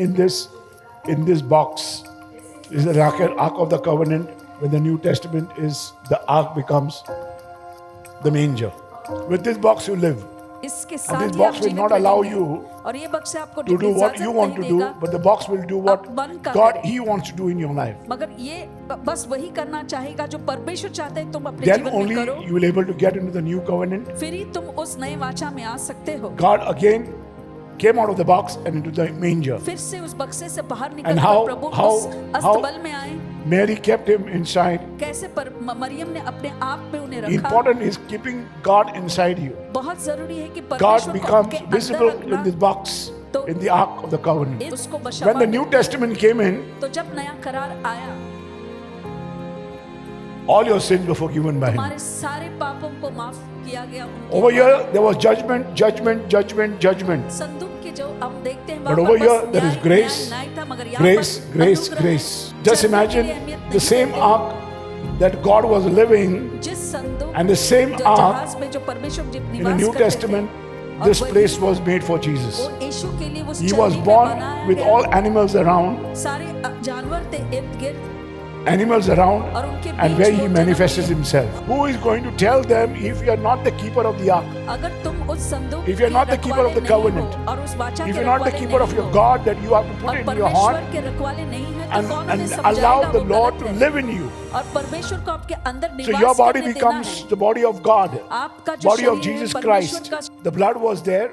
in this box is the Ark of the Covenant. When the New Testament is, the Ark becomes the manger. With this box you live. इसके And साथ this he box आप will जीवित not allow रहेंगे। you और ये बक्से आपको to do what you इजाजत want नहीं to do, देगा, but the box will do what आप मन का God करें। He wants to do in your life. मगर ये बस वही करना चाहेगा जो परमेश्वर चाहते हैं तुम अपने Then जीवन में only करो, you will able to get into the new covenant. फिर ही तुम उस नए वाचा में आ सकते हो। God again came out of the box and into the manger. फिर से उस बक्से से बाहर And निकल how- कर प्रभु how- उस अस्तबल में आए। Mary kept him inside. कैसे मरियम ने अपने आप में उन्हें रखा। Important is keeping God inside you. बहुत जरूरी है कि God परमेश्वर को becomes आपके अंदर visible in रखना। this box, in the Ark of the Covenant. उसको When the बशर्मा New Testament came in, तो जब नया करार आया, all your sins were forgiven by Him. हमारे सारे पापों को माफ किया गया उनके Over द्वारा। here, there was judgment, judgment, judgment, judgment. संदूक के जो हम देखते हैं But वहाँ over पर here, बस there is न्याय, grace, न्याय था, मगर यहाँ grace, पर grace, अनुग्रह है। grace. Just जन्म के imagine लिए अहमियत the नहीं same देते। ark that God was living जिस संदूक and the same जो ark जहाज में जो परमेश्वर जी in the निवास New करते थे, Testament. और This वही place was made for Jesus. वो यीशु के लिए उस He चरनी was पे born बनाया with गया। all animals around, सारे जानवर थे इर्द गिर्द, animals around, और उनके and बीच where वो He जन्म manifested लिया। Himself. Who is going to tell them if you are not the keeper of the ark? अगर तुम उस संदूक If you are के not the keeper of the रखवाले नहीं हो, covenant, और उस वाचा If के you are not the रखवाले keeper of नहीं your हो, God that you have to put और it in your heart परमेश्वर के रखवाले नहीं है, तो and, कौन and उन्हें allow समझाएगा the वो Lord गलत to है। live in you. और परमेश्वर को आपके अंदर So निवास your body करने देना becomes है। the body of God, आपका जो body of शरीर है, Jesus परमेश्वर Christ. का The blood was there,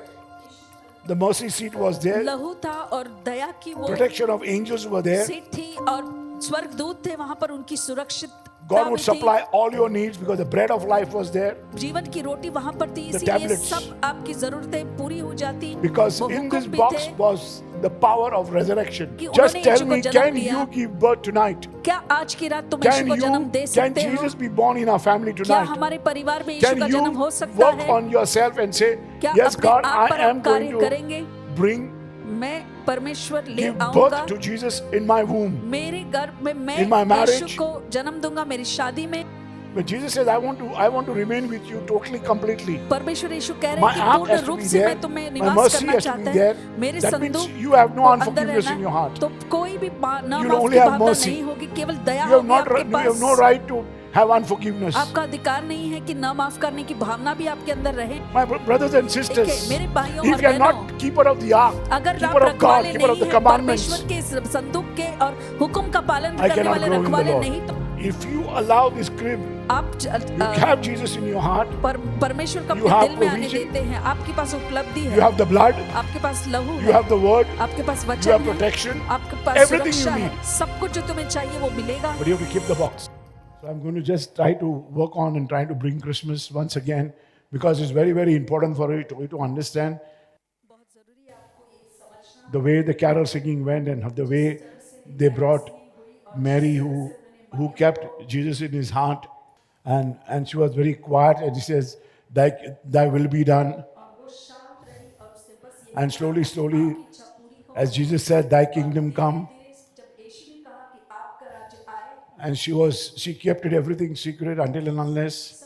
the mercy seat was there, लहू था और दया की वो protection of angels were there. Seat थी और स्वर्गदूत थे वहां पर, उनकी सुरक्षित God would supply all your needs because the bread of life was there. जीवन की रोटी वहां पर थी, The इसीलिए tablets. सब आपकी जरूरतें पूरी हो जाती। Because वो in हुक्म this भी box थे was the power of resurrection. कि Just उन्होंने tell यीशु को me, जन्म can दिया। you give birth tonight? क्या आज की रात तुम यीशु Can को जन्म you, दे can सकते हो? Jesus be born in our family क्या tonight? हमारे परिवार में यीशु Can का you जन्म हो सकता work है? on yourself and say, क्या yes, अपने God, आप पर I आप am going कार्य to करेंगे? bring, मैं परमेश्वर ले give आऊंगा birth to Jesus in my womb. मेरे गर्भ में, मैं In my marriage. यीशु को जन्म दूंगा मेरी शादी में। But Jesus says, I want to remain with you totally, completely. परमेश्वर यीशु कह रहे My हैं कि ark पूर्ण has to रूप be से there. मैं तुम्हें My निवास mercy करना has to चाहता be there. है। मेरे That means संदूक you have no को अंदर unforgiveness रहना in your है, heart. तो कोई भी न You माफ only की have भावना mercy. नहीं होगी, केवल दया You have होगी not, आपके you have no pass. right to have unforgiveness. आपका अधिकार नहीं है कि न माफ करने की भावना भी आपके अंदर रहे। My brothers and sisters, देखिए, मेरे भाइयों if और you are बहनों, not keeper of the ark, अगर आप keeper of God, रखवाले keeper of नहीं the है, commandments, परमेश्वर के इस संदूक के और हुक्म का पालन I करने cannot वाले grow in the रखवाले Lord. नहीं, तो If you allow this crib, आप you have Jesus in your heart, परमेश्वर को You अपने have दिल में आने provision. देते हैं। आपके पास उपलब्धि you है, have the blood, आपके पास लहू you है, have the word, आपके पास you वचन have है, protection, आपके पास everything you सुरक्षा है, need. सब कुछ जो तुम्हें चाहिए वो मिलेगा। but you have to keep the box. So I'm going to just try to work on and try to bring Christmas once again because it's very, very important for you to understand the way the carol singing went and the way they brought Mary who kept Jesus in his heart and she was very quiet and she says, thy will be done. And slowly, as Jesus said, thy kingdom come. And she kept it everything secret until and unless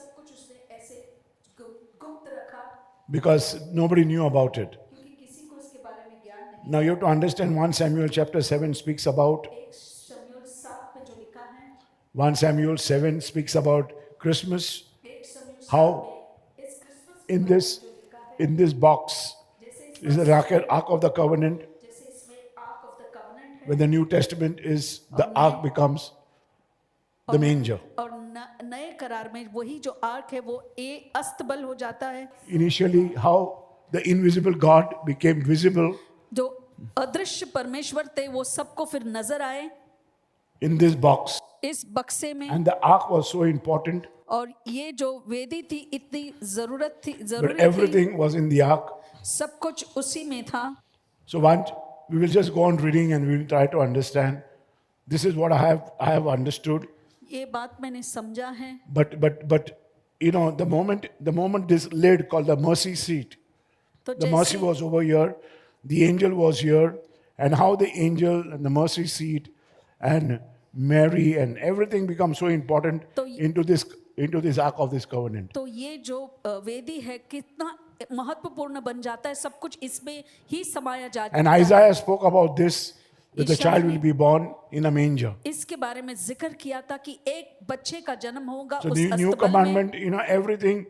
because nobody knew about it. Now you have to understand 1 Samuel chapter 7 speaks about 1 Samuel 7 speaks about Christmas. How in this box is the Ark of the Covenant. When the New Testament is, the Ark becomes the manger. और नए करार में वही जो arc है वो अस्तबल हो जाता है। Initially, how the invisible God became visible जो अदृश्य परमेश्वर थे वो सबको फिर नजर आए in this box. इस बक्से में, And the ark was so important, और ये जो वेदी थी इतनी जरूरत थी, but जरूरी थी, everything was in the ark. सब कुछ उसी में था। So we will just go on reading and we will try to understand. This is what I have understood. ये बात मैंने समझा है। But you know, the moment this lid called the mercy seat, तो the mercy was over here, the angel was here, and how the angel and the mercy seat and Mary and everything becomes so important तो into this ark of this covenant. तो ये जो वेदी है कितना महत्वपूर्ण बन जाता है, सब कुछ इसमें ही समाया जाता And है। Isaiah spoke about this, that the Isaiah child ने will be born in a manger. इसके बारे में जिक्र किया था कि एक बच्चे का जन्म होगा So उस the new अस्तबल में। commandment, everything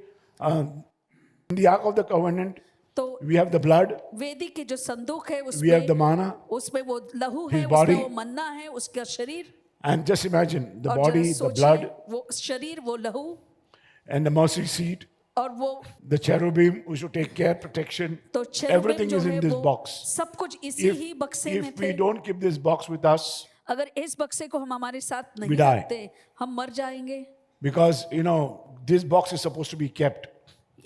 in the Ark of the Covenant, तो we have the blood, वेदी के जो संदूक है we have the उसमें manna, उसमें वो लहू है, His body. उसमें वो मन्ना है, उसका शरीर। and just imagine the और body, जरा the सोचिए, blood, वो शरीर, वो लहू and the mercy seat, और वो the cherubim who should take care, protection. तो चेरुबिम Everything जो is है in this वो box. सब कुछ इसी ही If, बक्से में if we थे। don't keep this box with us, अगर इस बक्से को हम हमारे साथ We नहीं die. रखते, हम मर जाएंगे। because this box is supposed to be kept.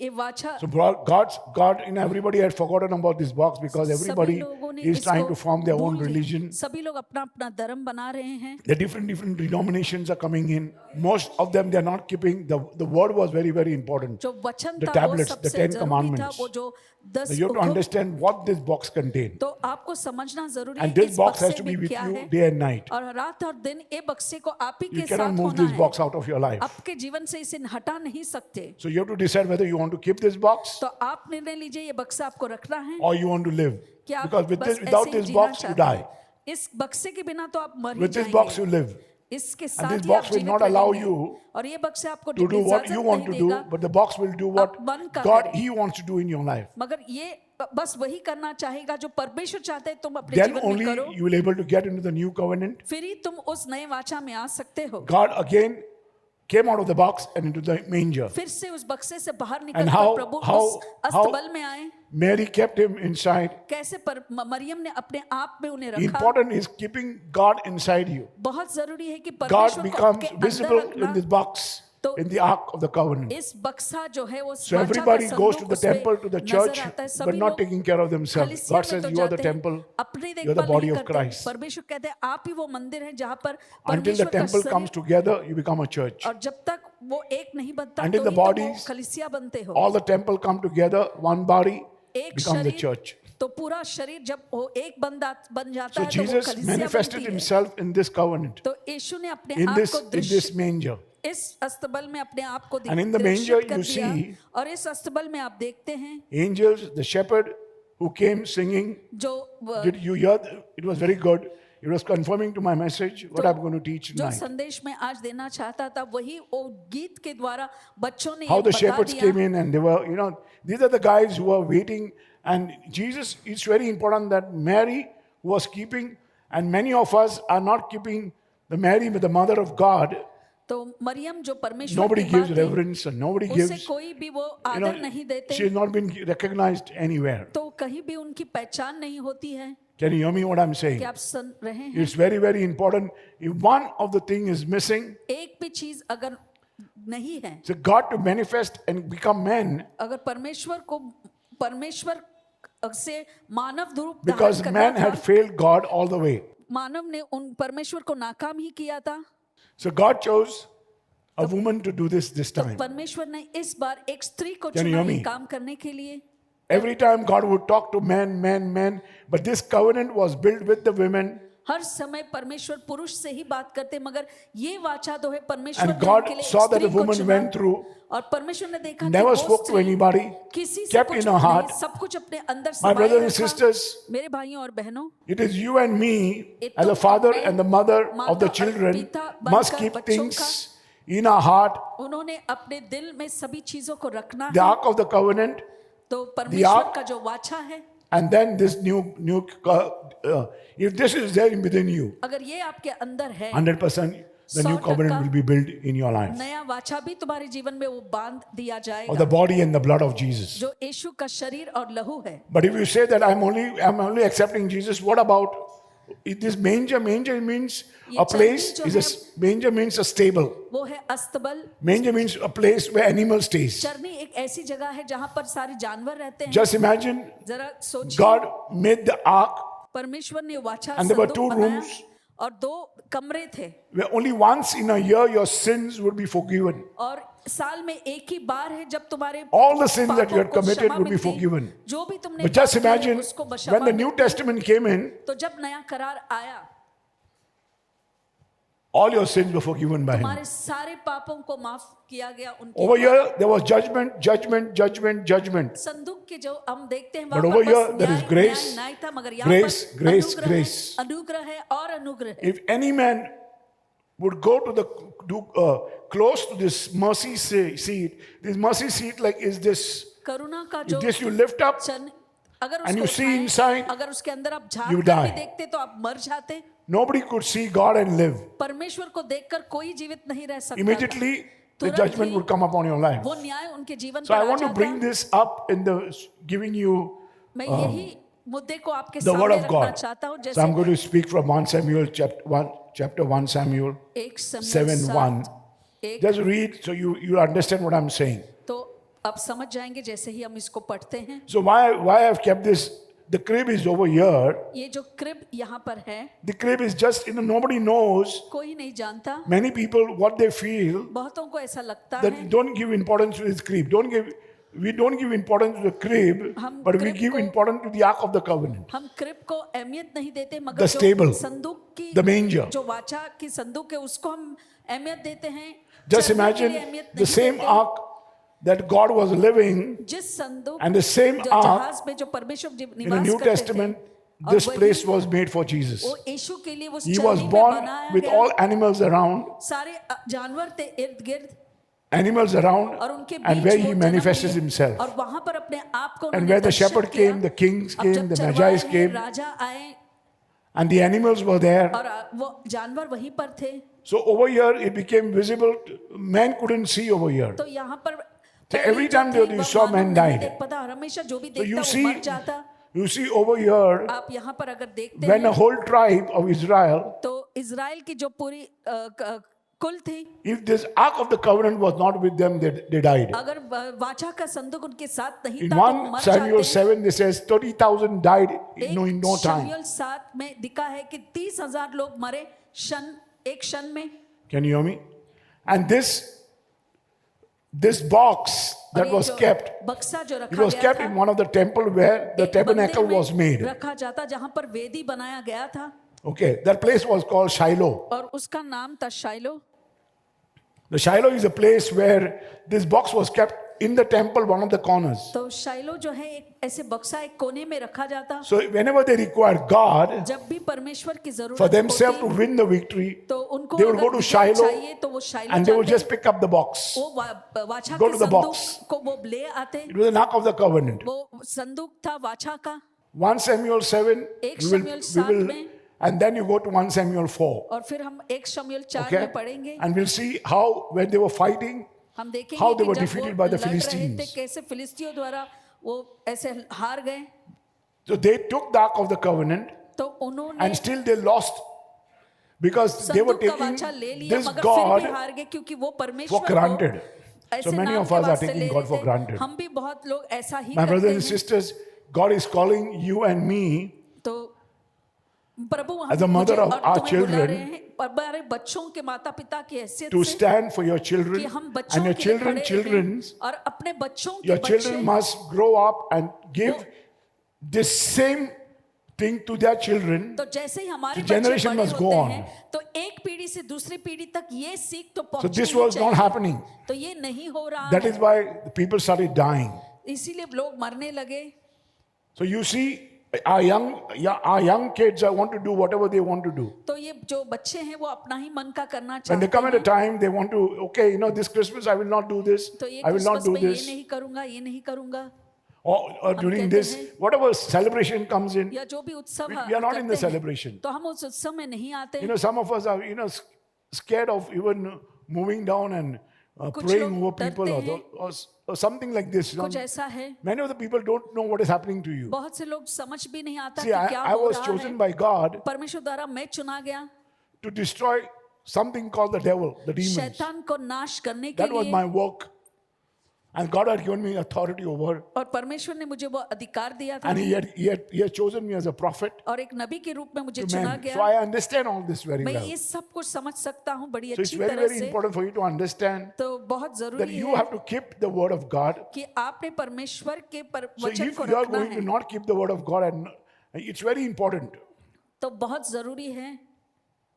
ये वाचा So God, everybody had forgotten about this box because सभी everybody लोगों ने is trying इसको to form their own भूल गए। religion. सभी लोग अपना अपना धर्म बना रहे हैं। The different denominations are coming in. Most of them, they are not keeping, the word was very, very important. जो वचन The था वो tablets, the सबसे 10 जरूरी था, commandments. वो जो 10 You have to हुक्म, understand what this box contains. तो आपको समझना जरूरी है And this इस box has बक्से to be में with क्या you है। day and night. और रात और दिन ये बक्से को आप ही You के cannot साथ move होना this है। box out of your life. आपके जीवन से इसे हटा नहीं सकते। So you have to decide whether you want to keep this box तो आप निर्णय लीजिए ये बक्सा आपको रखना है or you want to live. कि आप Because बस without ऐसे ही this जीना box, you चाहते die. हैं। इस बक्से के बिना तो आप मर ही With this box, you जाएंगे। live. इसके And साथ this ही box आप will जीवित not allow रहेंगे। you और ये बक्से आपको to do what इजाजत you want नहीं to do, देगा, but the box will do what आप मन का God, करें। He wants to do in your life. मगर ये बस वही करना चाहेगा जो परमेश्वर चाहते हैं तुम अपने Then जीवन में only करो, you will able to get into the new covenant. फिर ही तुम उस नए वाचा में आ सकते हो। God again came out of the box and into the manger. फिर से उस बक्से से बाहर And निकल how- कर प्रभु how- उस अस्तबल में आए। Mary kept him inside. कैसे मरियम ने अपने आप में उन्हें रखा। Important is keeping God inside you. बहुत जरूरी है कि God परमेश्वर को becomes आपके अंदर visible रखना। in this box, तो in the ark of the covenant. इस बक्सा जो है वो So वाचा का everybody goes to संदूक the उसमें temple, to the नजर church, आता है। but सभी not लोग taking care of themselves. कलीसिया God में says, तो you are the जाते हैं, temple, अपनी you are the देखभाल body नहीं of करते। Christ. परमेश्वर कहते हैं आप ही वो मंदिर हैं जहाँ पर Until the परमेश्वर का temple comes शरीर, together, you become a church. और जब तक वो एक नहीं बनता Until तो the ही तुम वो bodies, कलीसिया बनते हो। All the temple come together, one body एक becomes the शरीर church. तो पूरा शरीर जब वो एक बन जाता So है तो वो Jesus कलीसिया manifested बनती है। himself in this covenant, तो यीशु ने अपने in आप this, को in this दृश्य manger. इस अस्तबल में अपने आप को And in the दृश्यित manger कर you दिया। see और इस अस्तबल में आप देखते हैं Angels, the shepherd who came singing. जो Did you hear? It was very good. It was confirming to my message what I'm going to teach जो tonight. संदेश में आज देना चाहता था वही वो गीत के द्वारा बच्चों ने How ये the बता shepherds दिया। came in and they were, these are the guys who were waiting. And Jesus, it's very important that Mary was keeping, and many of us are not keeping the Mary, the mother of God. तो मरियम जो परमेश्वर Nobody की gives माँ थी, reverence and nobody उसे gives, कोई भी वो you know, आदर नहीं देते, she has not been recognized anywhere. तो कहीं भी उनकी पहचान नहीं होती है। Can you hear me what I'm saying? कि आप सुन रहे हैं? It's very, very important. If one of the thing is missing, एक भी चीज अगर नहीं है, so God to manifest and become man, अगर परमेश्वर से मानव रूप because धारण man करना had था, failed God all the way. मानव ने उन परमेश्वर को नाकाम ही किया था। So God chose a woman to do this तो time. परमेश्वर ने इस बार एक स्त्री को Can you चुना hear ये me? काम करने के लिए। Every time God would talk to men, but this covenant was built with the women. हर समय परमेश्वर पुरुष से ही बात करते, मगर ये वाचा तो है परमेश्वर And ने God उनके लिए saw that स्त्री the को woman चुना। went through, और परमेश्वर ने देखा never कि वो spoke to स्त्री anybody, किसी से kept कुछ in her heart. नहीं, सब कुछ अपने अंदर My समाये brothers and रखा। sisters, मेरे भाइयों और बहनों, it is you and me, ये as a तुम father अपने and the mother माता of the और children, पिता must बनकर keep बच्चों things in our heart. उन्होंने अपने दिल में सभी चीजों को रखना The है। Ark of the Covenant, तो परमेश्वर ark- का जो वाचा है, and then this if this is there within you, अगर ये आपके अंदर है, 100% the new 100% covenant will be built in your life. नया वाचा भी तुम्हारे जीवन में वो बांध दिया Or जाएगा, the body and the blood of Jesus. जो यीशु का शरीर और लहू है। But if you say that I'm only accepting Jesus, what about this manger? Manger means a place. Manger means a stable. वो है अस्तबल। Manger means a place where animal stays. चरनी एक ऐसी जगह है जहाँ पर सारे जानवर रहते हैं। Just imagine जरा सोचिए, God made the ark परमेश्वर ने वाचा and there were संदूक 2 बनाया rooms और 2 कमरे थे, where only once in a year your sins would be forgiven. और साल में एक ही बार है जब तुम्हारे All the sins that you had पापों को committed क्षमा would be मिलती। forgiven. जो भी तुमने But just पाप किए, imagine उसको when the क्षमा New मिलती। Testament came in, तो जब नया करार आया, All your sins were forgiven by him. तुम्हारे सारे पापों को माफ किया गया उनके Over द्वारा। here, there was judgment, judgment, judgment, judgment. संदूक के जो हम देखते हैं But वहाँ over पर बस here, there is न्याय, grace, न्याय, न्याय था, मगर यहाँ grace, पर grace, अनुग्रह है, grace. अनुग्रह है और अनुग्रह है। If any man would go to close to this mercy seat, this mercy seat like is this. करुणा का If जो this you lift up, चन अगर and उसको you see उठाएं, inside, अगर उसके अंदर आप झांक you कर भी die. देखते तो आप मर जाते। nobody could see God and live. परमेश्वर को देखकर कोई जीवित नहीं रह सकता था। Immediately, the तुरंत judgment he would come upon your life. वो न्याय उनके जीवन So पर I आ want to जाता। bring this up in the giving you मैं यही मुद्दे को आपके the word सामने of रखना God. चाहता हूँ। So I'm जैसे going to speak from 1 Samuel chapter 1 Samuel एक समय 7:1. एक Just read so you understand what I'm saying. तो आप समझ जाएंगे जैसे ही हम इसको पढ़ते हैं। So why I've kept this? The crib is over here. ये जो क्रिब यहाँ पर है, The crib is just nobody knows. कोई नहीं जानता। Many people what they feel बहुतों को ऐसा लगता that है don't give importance to this crib. We don't give importance to the crib, हम but we crib give को- importance to the ark of the covenant. हम क्रिब को अहमियत नहीं देते, मगर The जो stable, संदूक की the manger. जो वाचा की संदूक है उसको हम अहमियत देते हैं। Just चरने के imagine लिए अहमियत the नहीं same देते। ark that God was living जिस संदूक and the same जो ark जहाज में जो परमेश्वर in the निवास New करते Testament. थे, और This वही- place was made for Jesus. वो यीशु के लिए वो He was चरनी में born बनाया with गया। all animals around, सारे जानवर थे इर्द गिर्द animals around, और उनके and बीच where वो he जन्म manifested लिए। himself. और वहां पर अपने आप को And उन्होंने where the दर्शित shepherd किया। came, the kings अब came, जब the चरवाहे Magi's हैं, came, राजा आए and the animals were there. और वो जानवर वहीं पर थे। So over here it became visible. Man couldn't see over here. तो यहाँ पर So पहले every जो time थे, you वह saw मानव man नहीं died. देख पाता, और हमेशा जो भी So you देखता वो see, मर जाता। you see over here आप यहाँ पर अगर देखते when a हैं whole tribe of Israel, तो इज़राइल की जो पूरी कुल थी, if this ark of the covenant was not with them, they died. अगर वाचा का संदूक उनके साथ नहीं In था तो 1 मर Samuel जाते। 7, it says 30,000 died in no time. शमूएल 7 में दिखा है कि 30,000 लोग मरे एक क्षण में। Can you hear me? And this box और that ये was जो kept, बक्सा जो it रखा was गया kept था, in one of the temple where the एक tabernacle मंदिर में was made. रखा जाता जहां पर वेदी बनाया गया था, Okay, that place was called Shiloh. और उसका नाम था शाइलो। The Shiloh is a place where this box was kept in the temple, one of the corners. तो शाइलो जो है एक ऐसे बक्सा एक कोने में रखा जाता। So whenever they required God जब भी परमेश्वर की जरूरत for themselves to होती, win the victory, तो उनको they would अगर go to विजय Shiloh चाहिए तो वो शाइलो and they would जाते, just pick up the box. वो वाचा Go के to the संदूक box. को वो ले आते। It was an ark of the covenant. वो संदूक था वाचा का। 1 Samuel 7, एक we शमूएल 7 में, and then you go to 1 Samuel 4. और फिर हम एक शमूएल 4 Okay? में पढ़ेंगे। And we'll see how, when they were fighting, हम देखेंगे how they कि were जब defeated वो by the लड़ रहे थे, Philistines. कैसे फिलिस्तियों द्वारा वो ऐसे हार गए। So they took the ark of the covenant तो उन्होंने and still they lost because they were संदूक का taking वाचा ले लिया, this मगर फिर God भी हार गए क्योंकि वो for परमेश्वर को granted. ऐसे So many नाम of के us are वास्ते taking ले God for लेते। granted. हम भी बहुत लोग ऐसा ही My करते brothers and हैं। sisters, God is calling you and me तो प्रभु As a mother मुझे of और our तुम्हें बुला children, रहे हैं हमारे बच्चों के माता पिता की हैसियत to से stand for your कि children हम and बच्चों your के लिए children, खड़े children's. रहें, और अपने बच्चों के Your बच्चे children must grow up and give this same thing to their children. तो जैसे ही हमारे The बच्चे generation बड़े must go होते on. हैं तो एक पीढ़ी से दूसरी पीढ़ी तक ये सीख तो So पहुंचनी this ही was not चाहिए। happening. तो ये नहीं हो रहा That है, is why the people started dying. इसीलिए लोग मरने लगे। So you see, our young kids want to do whatever they want to do. तो ये जो बच्चे हैं वो अपना ही मन का करना When they चाहते come at a हैं। time, they want to, okay, this Christmas I will not do this, तो ये I will not Christmas do में ये this. नहीं करूंगा, ये नहीं करूंगा, Or during कहते this, हैं- whatever celebration comes in, या जो भी उत्सव we are not in the करते हैं, celebration. तो हम उस उत्सव में नहीं आते। Some of us are, scared of even moving down and कुछ praying लोग over people डरते or something like this. कुछ ऐसा है, Many of the people don't know what is happening to you. बहुत से लोग समझ भी नहीं आता See, कि क्या I हो was रहा chosen है। by God परमेश्वर द्वारा मैं चुना गया to destroy something called the devil, the demons. शैतान को नाश करने के That was लिए, my work. And God had given me authority over. और परमेश्वर ने मुझे वो अधिकार दिया था, And he had chosen me as a prophet और एक नबी के रूप में मुझे to चुना men. गया। So I understand all this very मैं well. ये सब कुछ समझ सकता हूँ बड़ी So it's अच्छी very, तरह very से। important for you to understand तो बहुत that जरूरी you है have to keep the word of God. कि आपने परमेश्वर के So वचन if को you are रखना going to है, not keep the word of God, and it's very important. तो बहुत जरूरी है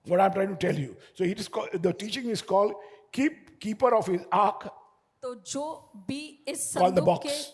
What I'm trying to tell you. So it is called, the teaching is called keeper of his ark, तो जो भी इस Call the संदूक के box.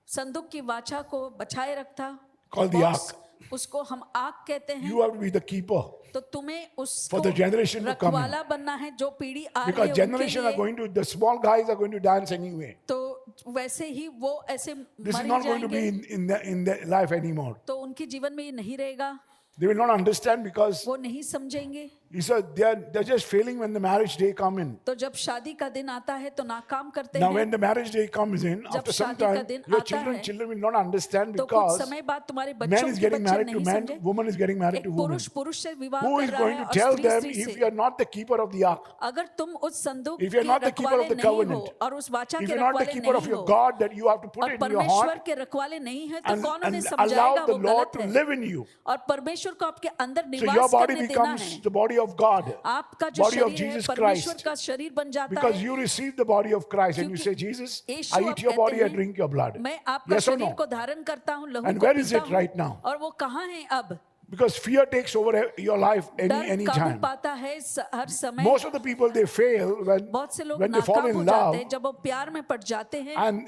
संदूक की वाचा को बचाए रखता, Call the box, ark. उसको हम आग कहते हैं। you have to be the keeper. तो तुम्हें उसको For the generation to come in. रखवाला बनना है, जो पीढ़ी आ रही Because है उनके generation are लिए। going to, the small guys are going to dance anyway. तो वैसे ही वो ऐसे This is मर not going to be जाएंगे, in their life anymore. तो उनके जीवन में ये नहीं रहेगा, They will not understand because वो नहीं समझेंगे। he said they're just failing when the marriage day come in. तो जब शादी का दिन आता है तो नाकाम करते Now हैं। when the marriage day comes in, जब after some शादी का time, दिन your आता है, children will not understand तो कुछ because समय बाद तुम्हारे man बच्चों is के getting बच्चे married to नहीं man, समझे। woman is getting married एक to woman. पुरुष पुरुष से विवाह Who कर is रहा going है to और tell स्त्री them स्त्री if से। you are not the keeper of the ark? अगर तुम उस संदूक If you are के not the keeper of रखवाले the नहीं हो covenant, और उस वाचा if के you're not the रखवाले keeper of नहीं your हो God that you have to put और it in your परमेश्वर heart के रखवाले नहीं है, तो and, कौन उन्हें and समझाएगा allow the वो Lord गलत to है। live in you. और परमेश्वर को आपके अंदर So your निवास body करने देना becomes है। the body of God. आपका जो Body of शरीर है Jesus परमेश्वर Christ. का शरीर बन जाता Because है। you receive the body of Christ and you क्योंकि say, Jesus, यीशु I आप eat your कहते body, I हैं, drink your blood. मैं आपका Yes or शरीर no? को धारण करता हूँ, लहू And को where is पीता it हूँ। right now? और वो कहाँ है अब? Because fear takes over your life डर any काबू time. पाता है हर समय। Most of the people, they fail बहुत से लोग when they fall नाकाम हो in जाते love, हैं जब वो प्यार में पड़ जाते हैं। and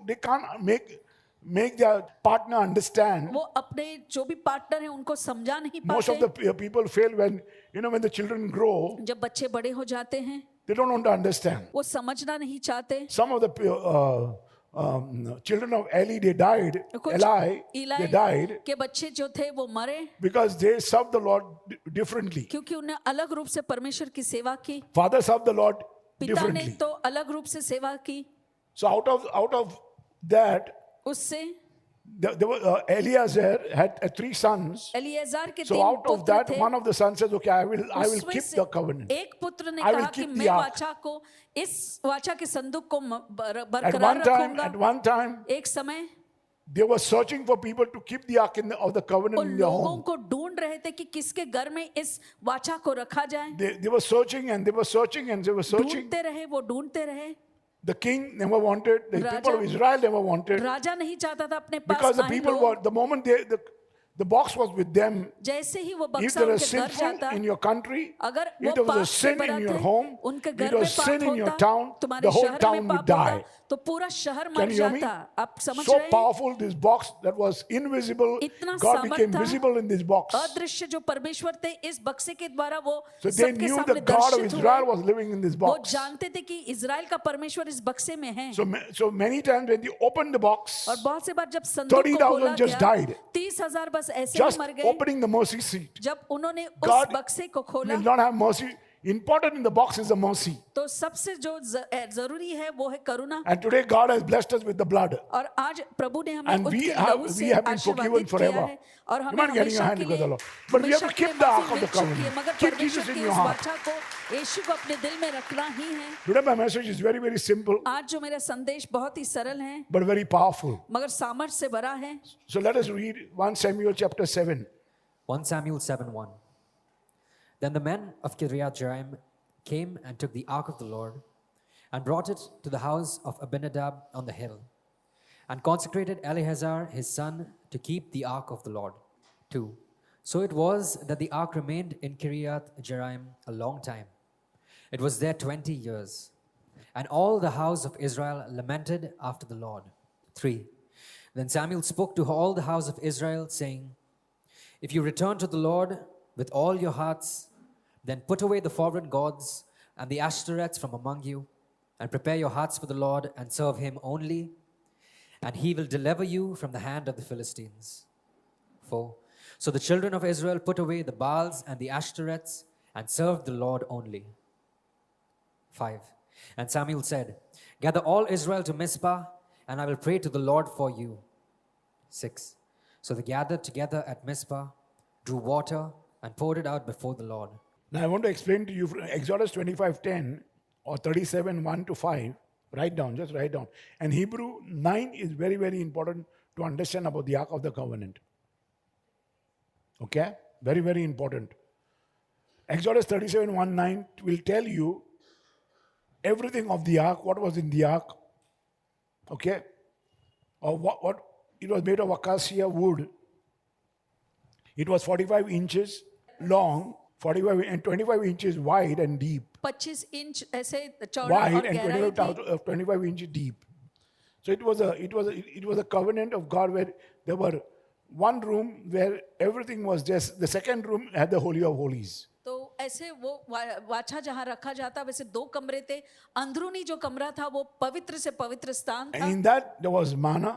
they can't make their partner understand. वो अपने जो भी पार्टनर हैं उनको समझा नहीं Most of पाते। the people fail when the children grow, जब बच्चे बड़े हो जाते हैं they don't want to understand. वो समझना नहीं चाहते। Some of the children of Eli, they died. कुछ Eli, they died के बच्चे जो थे वो मरे because they served the Lord differently. क्योंकि उन्हें अलग रूप से परमेश्वर की सेवा की। Father served the Lord पिता ने differently. तो अलग रूप से सेवा की। So out of that, उससे there were, Eliezer had 3 sons. एलिएज़र के So 3 out of पुत्र that, थे। one of the sons says, "Okay, I will उसमें keep से the covenant." एक पुत्र ने I will कहा कि keep the मैं ark. वाचा को इस वाचा के संदूक को At बरकरार रखूंगा। one time, एक समय they were searching for people to keep the ark of the covenant उन in their लोगों home. को ढूंढ रहे थे कि किसके घर में इस वाचा को रखा जाए। They were searching and they were searching and they were searching. ढूंढते रहे, वो ढूंढते रहे। The king never wanted, the Raja- people of Israel never wanted, राजा नहीं चाहता था अपने because पास the आए people लोग। were, the moment the box was with them, जैसे ही वो if बक्सा there was उनके घर sinful जाता, in your country, अगर if वो there was a पाप से sin भरा in your थे, home, उनके if घर there में was sin पाप in your होता, town, तुम्हारे the whole शहर में town would पाप die. होता, तो पूरा शहर Can मर you hear me? जाता। आप समझ So रहे हैं? powerful, this box that was invisible, इतना God became सामर्थ था, visible in this box. अदृश्य जो परमेश्वर थे इस बक्से के द्वारा वो So they सबके knew सामने the God of दर्शित Israel हुए। was living in this वो box. जानते थे कि इज़राइल का परमेश्वर इस बक्से में है। So many times when you open the box, और बहुत से बार जब संदूक को 30,000 खोला just गया, died. 30,000 बस ऐसे ही just मर गए। opening the mercy seat, जब उन्होंने उस God बक्से को खोला, will not have mercy. Important in the box is the mercy. तो सबसे जो जरूरी है वो है करुणा। And today God has blessed us with the blood. और आज प्रभु ने हमें And we उसके have लहू से been forgiven आशीर्वादित किया forever. है और You're हमें not getting your हमेशा hand के because लिए of the Lord. But we have to हमेशा के keep लिए the माफी ark of the मिल चुकी है, covenant. मगर Keep Jesus परमेश्वर in की your उस heart. वाचा को यीशु को अपने दिल में रखना ही है। Today my message is very, very simple, आज जो मेरा संदेश बहुत ही सरल है but very powerful. मगर सामर्थ से भरा है। So let us read 1 Samuel chapter 7. 1 Samuel 7:1. Then the men of Kiriath Jearim came and took the ark of the Lord and brought it to the house of Abinadab on the hill and consecrated Eleazar his son to keep the ark of the Lord. 2. So it was that the ark remained in Kiriath Jearim a long time. It was there 20 years. And all the house of Israel lamented after the Lord. 3. Then Samuel spoke to all the house of Israel, saying, If you return to the Lord with all your hearts, then put away the foreign gods and the Ashtoreths from among you, and prepare your hearts for the Lord and serve him only, and he will deliver you from the hand of the Philistines. 4. So the children of Israel put away the Baals and the Ashtoreths and served the Lord only. 5. And Samuel said, Gather all Israel to Mizpah, and I will pray to the Lord for you. 6. So they gathered together at Mizpah, drew water, and poured it out before the Lord. Now I want to explain to you from Exodus 25:10 or 37:1-5. Write down, just write down. And Hebrew 9 is very, very important to understand about the Ark of the Covenant. Okay? Very, very important. Exodus 37:1-9 will tell you everything of the ark, what was in the ark. Okay? Or what it was made of acacia wood. It was 45 inches long 45 and 25 inches wide and deep. 25 inch ऐसे चौड़ा Wide और and गहराई 25, थी 25 inches deep. So it was a covenant of God where there were one room where everything was just, the second room had the Holy of Holies. तो ऐसे वो वाचा जहाँ रखा जाता वैसे 2 कमरे थे अंदरूनी जो कमरा था वो पवित्र से पवित्र स्थान And था in that there was manna,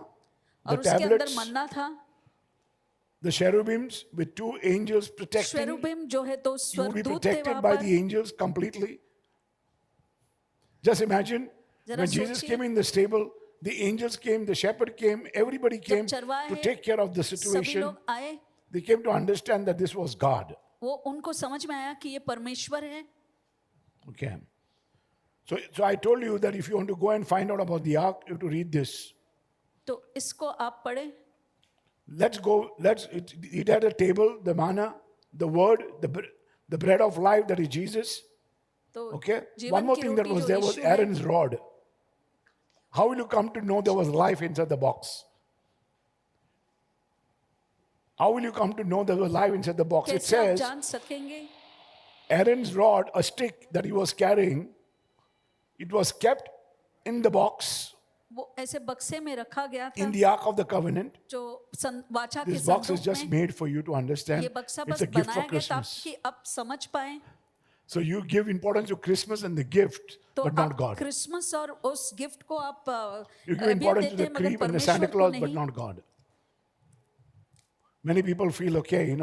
the और उसके अंदर tablets, मन्ना था the cherubims with 2 angels protecting. शेरुबिम जो है तो You will be स्वर्गदूत थे protected वहां by पर the angels completely. Just imagine जरा when Jesus सोचिए। came in the stable, the angels came, the shepherd came, everybody जब came चरवाहे to take care of the सभी situation. लोग आए They came to understand that this was God. वो उनको समझ में आया कि ये परमेश्वर है Okay. So I told you that if you want to go and find out about the ark, you have to read this. तो इसको आप पढ़े Let's go. It had a table, the manna, the word, the bread of life that is Jesus. तो Okay. जीवन One more की thing that roti was जो there was यीशु है, Aaron's rod. How will you come to know there was life inside the box? How will you come to know there was life inside the box? It कैसे आप says जान सकेंगे Aaron's rod, a stick that he was carrying, it was kept in the box वो ऐसे बक्से में रखा गया था in the Ark of the Covenant. जो वाचा के This box is संदूक just में made for you to understand. ये बक्सा It's बस a gift for बनाया गया Christmas. ताकि आप समझ पाए So you give importance to Christmas and the gift, तो but not आप God. क्रिसमस और उस गिफ्ट को आप You give अहमियत importance to देते the हैं मगर cream and the Santa परमेश्वर को Claus, but नहीं not God. Many people feel, okay,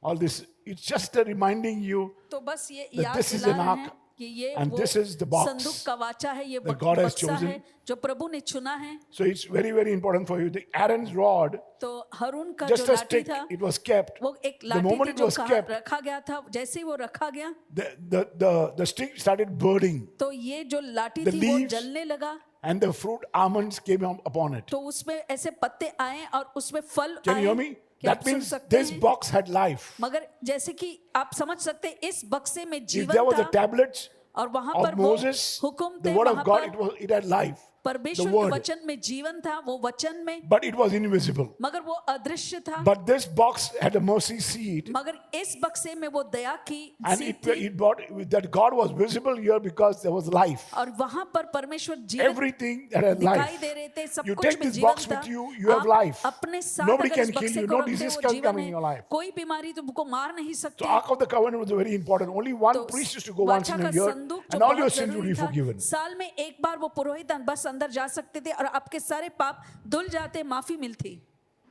all this, it's just a reminding you तो बस ये that याद this is दिला an रहे ark हैं कि ये and वो this is the box संदूक का वाचा है ये that God has बक्सा chosen. है जो प्रभु ने चुना है So it's very, very important for you. The Aaron's rod, तो हरून का just जो a लाठी stick, था it was kept. वो एक The लाठी moment थी it जो was kept, रखा गया था जैसे ही वो रखा गया the stick started burning तो ये जो लाठी The थी वो leaves- जलने लगा and the fruit almonds came upon it. तो उसमें ऐसे पत्ते आए और उसमें फल Can you hear आए me? क्या That आप सुन means सकते this हैं? box had life. मगर जैसे कि आप समझ सकते हैं इस बक्से में If जीवन there was a था tablets और वहां of पर वो Moses, हुक्म the थे word वहां of God, पर it had life. The परमेश्वर के word. वचन में जीवन था वो वचन में But it was invisible. मगर वो अदृश्य था But this box had a mercy seat. मगर इस बक्से में वो दया की And सीट थी it brought that God was visible here because there was life. और वहां पर परमेश्वर जीवन Everything that had दिखाई life. दे रहे थे सब You कुछ take में this जीवन box था with you, you have आप life. अपने साथ Nobody अगर can इस kill बक्से you, को no रखते disease हो can जीवन come in your है life. कोई बीमारी तुमको मार नहीं So सकती Ark of the Covenant was very important. Only one तो priest used to go once वाचा in का a year, संदूक जो and all your बहुत sins would जरूरी be था forgiven. साल में एक बार वो पुरोहित बस अंदर जा सकते थे और आपके सारे पाप धुल जाते माफी मिलती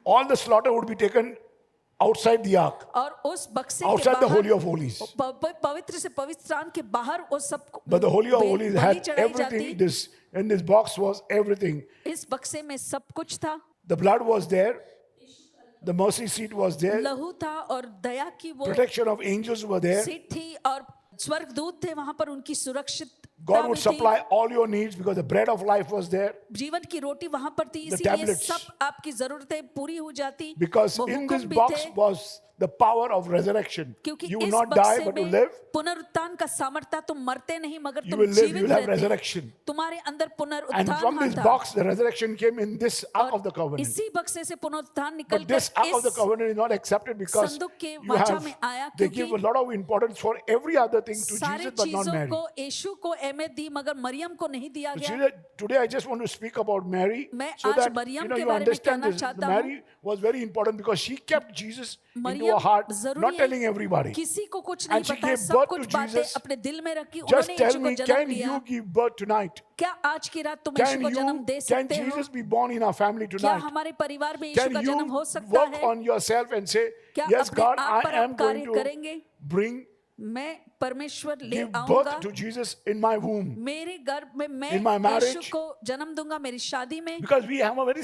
All the slaughter would be taken outside the ark, और उस बक्से के outside the बाहर Holy of Holies. पवित्र से पवित्र स्थान के बाहर वो सब But the Holy of Holies Bali had चढ़ाई everything. जाती In this box was everything. इस बक्से में सब कुछ था The blood was there. The mercy seat was there. लहू था और दया की वो Protection of angels were there. Seat थी और स्वर्गदूत थे वहां पर उनकी सुरक्षित God would supply all your needs because the bread of life was there. जीवन की रोटी वहां पर थी The इसीलिए tablets. सब आपकी जरूरतें पूरी हो जाती Because वो in हुक्म this भी box थे was the power of resurrection. क्योंकि You will इस not die बक्से but you में live. पुनरुत्थान का सामर्थ्य तुम मरते नहीं मगर You तुम will live. You जीवित will have रहते resurrection. तुम्हारे अंदर And पुनरुत्थान from this आता box, the resurrection came in this Ark of the Covenant. इसी बक्से से पुनरुत्थान निकल But this Ark of the Covenant is not accepted because संदूक के you वाचा have, में आया they क्योंकि give a lot of importance for every other thing to सारे Jesus but not चीजों Mary. को यीशु को अहमियत दी मगर मरियम को नहीं दिया So गया today I just want to speak about Mary मैं so आज that मरियम के you बारे में understand कहना this. चाहता Mary was very important because she kept Jesus into her Maryam heart, जरूरी not है telling everybody. किसी को कुछ नहीं And she पता gave सब birth कुछ to बातें Jesus. अपने दिल में रखी Just उन्होंने tell यीशु को me, जन्म can दिया you give birth tonight? क्या आज की रात तुम यीशु को जन्म दे Can सकते हो Jesus be born in our family क्या tonight? हमारे परिवार में यीशु Can का जन्म you हो सकता work है on yourself and say, क्या yes, अपने God, आप पर I am आप going कार्य to करेंगे bring, मैं परमेश्वर ले give आऊंगा birth to Jesus in my womb. मेरे गर्भ में मैं In my marriage. यीशु को जन्म दूंगा मेरी शादी में Because we have a very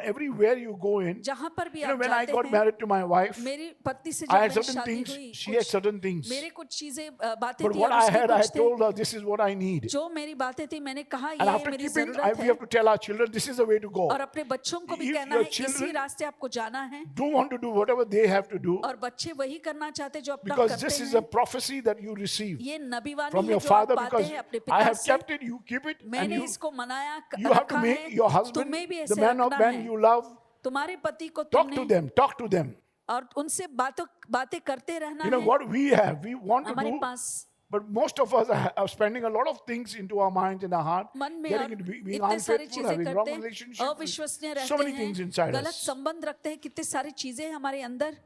everywhere you go in. जहां पर भी You know, आप when I जाते got हैं married to my wife, मेरी पत्नी से जब I had मेरी certain शादी things, हुई she had certain things. मेरे कुछ चीजें बातें But थी what और I उसके had, I कुछ थे told her, this is what I need. जो मेरी बातें थी मैंने कहा And ये after मेरी keeping, जरूरत we है have to tell our children, this is the way to go. और अपने बच्चों को भी If कहना your है इसी children रास्ते आपको जाना है Don't want to do whatever they have to do और बच्चे वही करना चाहते जो अपना because करते this is हैं a prophecy that you receive ये नबीवानी from है your जो आप father पाते because हैं अपने I पिता have से kept it, you keep it, and मैंने इसको मनाया you have to रखा make है your husband, तुम्हें भी the ऐसे man of रखना man है you love, तुम्हारे पति को talk to तुमने them, talk to them. और उनसे बातें करते रहना You know है। what we have? We want to हमारे do, pass but most of us are spending a lot of things into our minds and our heart, मन में getting और into being इतने सारी unfaithful, चीजें having wrong करते हैं, relationships, अविश्वसनीय so रहते many things हैं, inside गलत us. संबंध रखते हैं, कितनी सारी चीजें हमारे अंदर।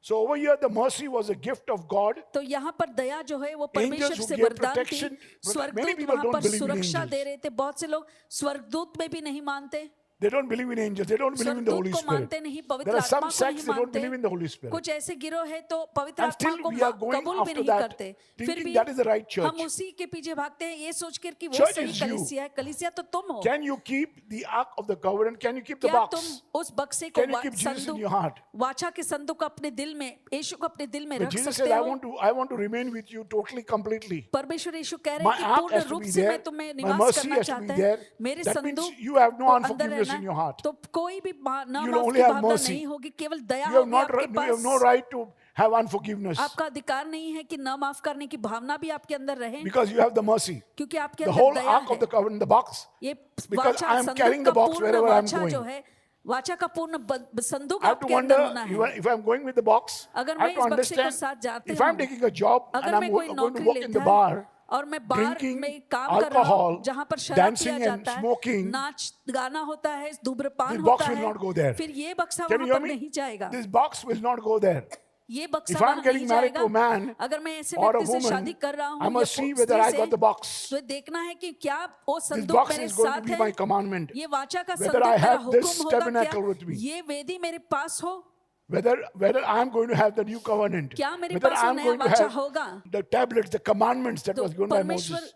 So over here, the mercy was a gift of God. तो यहाँ पर दया जो है वो Angels परमेश्वर who से gave वरदान थी। protection, many स्वर्गदूत people वहां don't पर believe in सुरक्षा angels. दे रहे थे। बहुत से लोग स्वर्गदूत में भी नहीं मानते, They don't believe in angels. They don't believe in the स्वर्गदूत Holy को Spirit. मानते नहीं, There पवित्र are आत्मा some को sects नहीं they don't मानते। believe in the Holy Spirit. कुछ ऐसे गिरोह है तो पवित्र And आत्मा still को we are going कबूल भी after नहीं that, करते। फिर thinking भी that is the right church. हम उसी के पीछे भागते हैं, ये सोचकर कि वो Church सही is you. कलीसिया है। कलीसिया तो तुम हो। Can you keep the ark of the covenant? Can you keep the क्या तुम box? उस बक्से को Can you keep Jesus in your heart? वाचा के संदूक को अपने दिल में, यीशु को अपने दिल में But रख Jesus सकते said, हो? I want to remain with you totally, completely. परमेश्वर यीशु कह रहे My हैं कि ark पूर्ण has to रूप be से there. मैं तुम्हें My निवास mercy करना has to be चाहता there. है। मेरे That means संदूक you have no को अंदर unforgiveness in रहना your heart. तो कोई भी न You'll माफ only की have भावना mercy. नहीं होगी, केवल दया You have होगी आपके you have no pass. right to have unforgiveness आपका अधिकार नहीं है कि न माफ करने की भावना भी आपके अंदर रहे, because you have the mercy. क्योंकि आपके The अंदर whole दया ark of है। the covenant, the box. ये Because वाचा I am संदूक carrying का the box पूर्ण wherever I am वाचा जो going. है, वाचा का पूर्ण संदूक I have to आपके अंदर wonder होना है। if I'm going with the box. अगर I मैं have to इस बक्से को understand साथ जाती if I'm हूँ, taking a job and अगर I'm मैं कोई going to नौकरी walk in the लेता है bar, और मैं बार drinking में काम कर रहा alcohol, हूँ जहाँ पर शराब पिया dancing and जाता है, smoking, नाच गाना होता है, धूम्रपान this होता box will है, not go there. फिर ये बक्सा Can वहाँ you hear पर me? नहीं जाएगा। This box will not go there. ये बक्सा If I'm वहाँ getting नहीं married to a जाएगा। man अगर मैं ऐसे or a व्यक्ति से woman, शादी कर रहा I हूँ must या see whether स्त्री I से, got the box. तो देखना है कि क्या वो This संदूक box मेरे is going to साथ be my है, commandment. ये वाचा का Whether संदूक I मेरा have this हुक्म होगा tabernacle क्या, with me. ये वेदी मेरे पास हो, Whether I'm going to have the new covenant. क्या मेरे Whether पास वो I'm नया going to वाचा have होगा। the tablets, the commandments that तो was given by परमेश्वर Moses.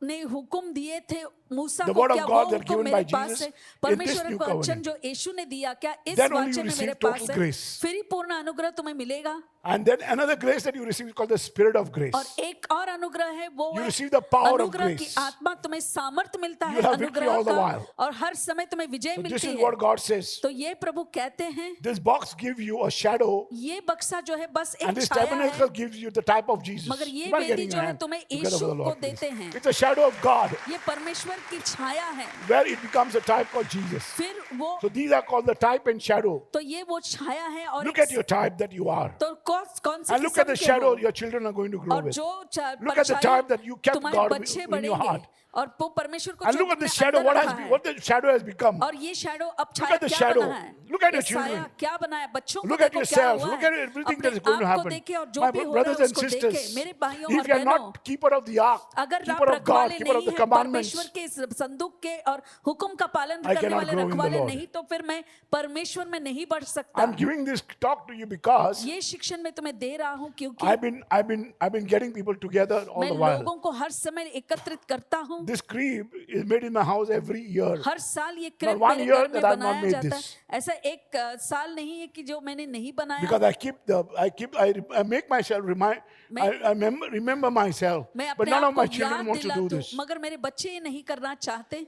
ने हुक्म दिए थे मूसा The को, word of क्या God वो that हुक्म given मेरे by पास Jesus है? in this परमेश्वर new का वचन covenant. जो यीशु ने दिया क्या इस Then only वचन you में receive मेरे total पास है? grace. फिर ही पूर्ण अनुग्रह तुम्हें मिलेगा। And then another grace that you receive is called the spirit of grace. और एक और अनुग्रह है, वो You है receive the power of अनुग्रह की grace. आत्मा, तुम्हें सामर्थ मिलता You है have victory अनुग्रह all the का, while. और हर समय तुम्हें विजय So this मिलती is है। what God says. तो ये प्रभु कहते हैं, This box gives you a shadow, ये बक्सा जो है बस and एक this छाया tabernacle है, gives you the type of Jesus. मगर ये You are वेदी getting जो your है hand तुम्हें together यीशु for the को Lord, देते please. हैं। It's a shadow of God, ये परमेश्वर की छाया है, where it becomes a type called Jesus. फिर वो, So these are called the type and shadow. तो ये वो छाया है। और Look एक at your type that you are. तो कौन सी And look at the किस्म के shadow हो, your children are going to grow और with. जो Look at the परछाई type that you kept तुम्हारे God बच्चे in your बढ़ेंगे, heart. और वो परमेश्वर को And जो look at the तुमने shadow, अंदर रखा है, what the shadow has become. और ये शैडो अब Look छाया at the क्या shadow. बना है, Look at ये your children. साया क्या बना है, बच्चों को Look at देखो क्या yourself. हुआ Look है, at everything that is अपने going to आप को happen. देखे और जो My भी हो रहा brothers है and उसको देखे। sisters, मेरे भाइयों if और you are बहनों, not keeper of the ark, अगर keeper आप of God, रखवाले keeper of नहीं the है, commandments, परमेश्वर के इस संदूक के और हुक्म का पालन I करने cannot वाले grow in the रखवाले Lord. नहीं, तो फिर मैं परमेश्वर में नहीं बढ़ सकता। I'm giving this talk to you because ये शिक्षण मैं तुम्हें दे रहा हूँ क्योंकि I've been getting people together all मैं the while. लोगों को हर समय एकत्रित करता हूँ। This creed is made in my house every year. हर साल ये Not क्रेप one मेरे year घर में that I've not बनाया made जाता है। this. ऐसा एक साल नहीं है कि जो मैंने नहीं बनाया। Because I make myself remember myself. मैं But अपने none आप of को my याद children want to दिला do दूं, this. मगर मेरे बच्चे ये नहीं करना चाहते,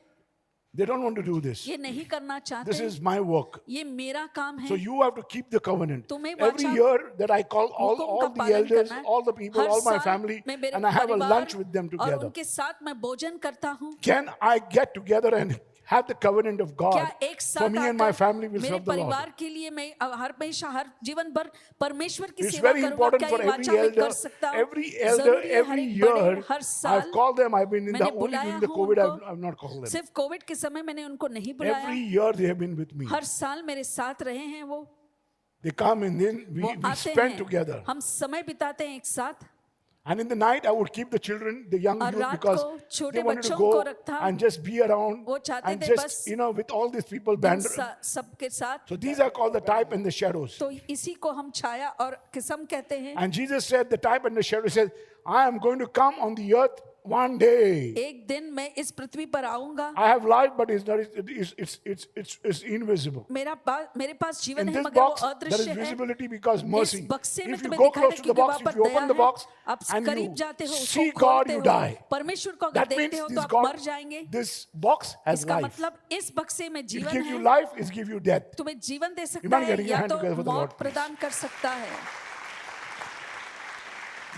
They don't want to do this. ये नहीं करना चाहते। This is my work. ये मेरा काम है। So you have to keep the covenant. तुम्हें Every वाचा year that I call all हुकुम का the पालन elders, करना है। all the people, her all my साल family, मैं मेरे and I have a परिवार lunch with them और together. उनके साथ मैं भोजन करता हूँ। Can I get together and have the covenant of God क्या एक for साथ me and my आकर family will मेरे serve the Lord? परिवार के लिए मैं हमेशा हर जीवन भर परमेश्वर की It's सेवा very करूंगा? important क्या for ये every वाचा मैं elder. कर सकता हूँ? Every elder, जरूरी है, हर every एक बड़े year, हर I've साल called them. I've been in the मैंने only बुलाया during the हूँ COVID. उनको। I've not called them. सिर्फ कोविड के समय मैंने उनको नहीं बुलाया। Every year they have been with me. हर साल मेरे साथ रहे हैं वो They come and then we आते spend हैं, together. हम समय बिताते हैं एक साथ। And in the night, I would keep the children, the young और youth, रात because को छोटे they wanted to बच्चों go को रखता। and just be around वो चाहते and थे just, बस with all these people in band. सबके साथ। So these are called the type and the shadows. तो इसी को हम छाया और किस्म कहते हैं। And Jesus said, the type and the shadow says, I am going to come on the earth one day. एक दिन मैं इस पृथ्वी पर आऊंगा। I have life, but it's invisible. मेरे पास जीवन In है this मगर वो box, there is अदृश्य है। visibility because mercy. इस बक्से में If you तुम्हें go दिखाई close दे to the क्योंकि box, वहाँ पर if you open the दया है, box आप and करीब you जाते हो, उसको see God, खोलते you हो। die. परमेश्वर को अगर That देखते means हो तो this आप God, मर जाएंगे। this box has इसका life. मतलब इस बक्से में It जीवन gives you है, life, it gives you death. तुम्हें जीवन दे सकता Imagine है getting your या hand तो together for the मौत Lord, please. प्रदान कर सकता है।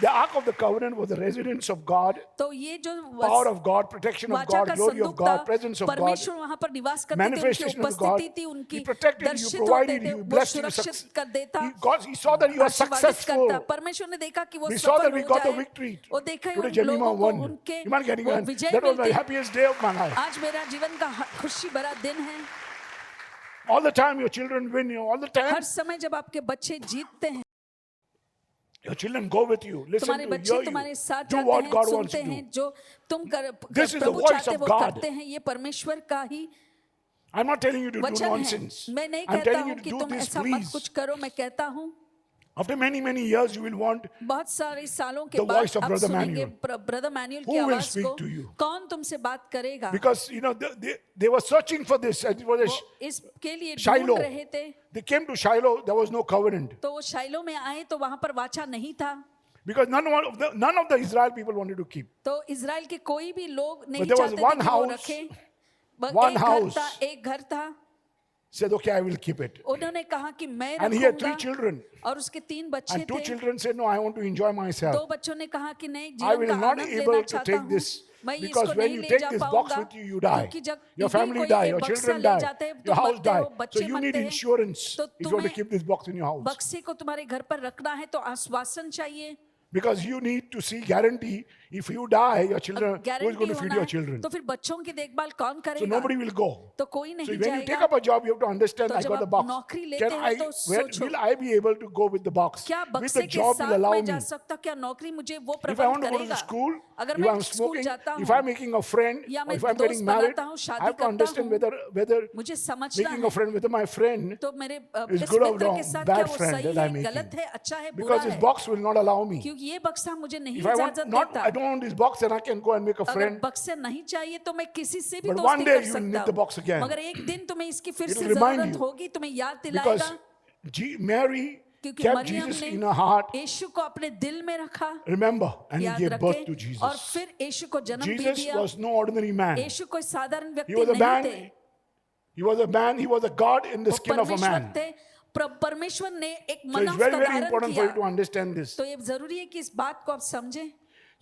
The Ark of the Covenant was the residence of God, तो ये जो power of God, protection of वाचा God, का glory of संदूक था, God, presence of God, परमेश्वर वहां पर निवास करते थे, उनकी manifestation of God. उपस्थिति थी, उनकी He protected you, दर्शित provided होते थे, you, वो blessed you. सुरक्षित कर देता, He saw that you are आशीर्वादित करता। successful. परमेश्वर ने देखा कि वो We saw सफल that we हो got the जाए, victory. वो देखा Today उन Jemima लोगों को won. उनके You might getting वो on. Vijay That was the मिलती। happiest day of my life. आज मेरा जीवन का खुशी भरा दिन है। All the time your children win. All the time हर समय जब आपके बच्चे जीतते हैं, your children go with you. Listen तुम्हारे to बच्चे you. तुम्हारे साथ Do जाते what हैं, God wants सुनते to हैं, do. जो तुम This is the Prabhu voice चाहते of वो God. करते हैं। ये परमेश्वर का ही I'm not telling you to do वचन है। nonsense. मैं नहीं I'm कहता telling you हूँ to कि do तुम this, ऐसा मत please. कुछ करो, मैं कहता हूँ After many, many years, you will want बहुत सारे सालों के The बाद voice of आप Brother सुनेंगे Manuel. ब्रदर मैनुअल की Who will आवाज speak को, to you? कौन तुमसे बात करेगा। because they were searching for this. It was वो इसके लिए Shiloh. ढूंढ रहे थे, they came to Shiloh. There was no covenant तो वो शाइलो में आए तो वहां पर वाचा नहीं था, because none of the Israel people wanted to keep. तो इजराइल के कोई भी लोग नहीं there was चाहते थे one कि वो house, रखे। बस one एक घर house. था, एक घर था, Said, okay, I will keep it. उन्होंने कहा कि मैं And he had 3 रखूंगा, children. और उसके 3 बच्चे And 2 थे। children said, no, I want to enjoy 2 myself. बच्चों ने कहा कि नहीं, I जीवन will का not आनंद able लेना to चाहता take हूँ, this मैं because इसको when नहीं you ले take जा this box पाऊंगा, with you, you die. क्योंकि जब Your यदि family कोई die, ये your बक्सा children ले die, जाते हैं, your तो house मरते die. हो, So बच्चे you need मरते हैं, insurance तो if you want to तुम्हें keep this box in your house. बक्से को तुम्हारे घर पर रखना है तो आश्वासन चाहिए, Because you need to see guarantee if you die, your children, who is going guarantee to feed होना your है, children? तो फिर बच्चों की देखभाल कौन So करेगा, nobody will go. तो कोई So नहीं when you take जाएगा। up a job, you have to understand, तो I जब got the आप box. नौकरी लेते Can हो I, तो where, सोचो, will I be able to go with the box? क्या With बक्से the के job will साथ allow मैं me. जा सकता, क्या नौकरी मुझे वो If I प्रबंध want to go to the करेगा। school, अगर if मैं I'm स्कूल smoking, जाता if हूँ I'm making a friend, या or मैं if I'm getting दोस्त married, बनाता हूँ, I शादी have to करता understand हूँ, whether मुझे समझना making a है, friend with my friend तो मेरे is इस good or मित्र wrong, के साथ bad क्या वो friend सही that है, I'm गलत making. है, अच्छा है, बुरा Because this है, box will not allow me. क्योंकि ये बक्सा मुझे नहीं If I इजाजत want not, देता। I don't want this box, then I can go and make a अगर friend. बक्से नहीं चाहिए तो मैं किसी से भी But one दोस्ती day कर you will सकता need the box हूँ, again. मगर एक दिन तुम्हें इसकी फिर It से will remind जरूरत you. होगी, तुम्हें याद Because दिलाएगा, Mary क्योंकि kept मरियम Jesus ने in her heart, यीशु को अपने दिल में रखा, remember, and he याद gave birth to रखे, और Jesus. फिर यीशु को जन्म दे Jesus दिया। was no ordinary man. यीशु कोई साधारण He व्यक्ति was a नहीं man. थे, He was a man. He was a God in the वो skin of a परमेश्वर man. थे, परमेश्वर ने एक So it's मनुष्य very, का very धारण important for you to किया, understand this. तो ये जरूरी है कि इस बात को आप समझें।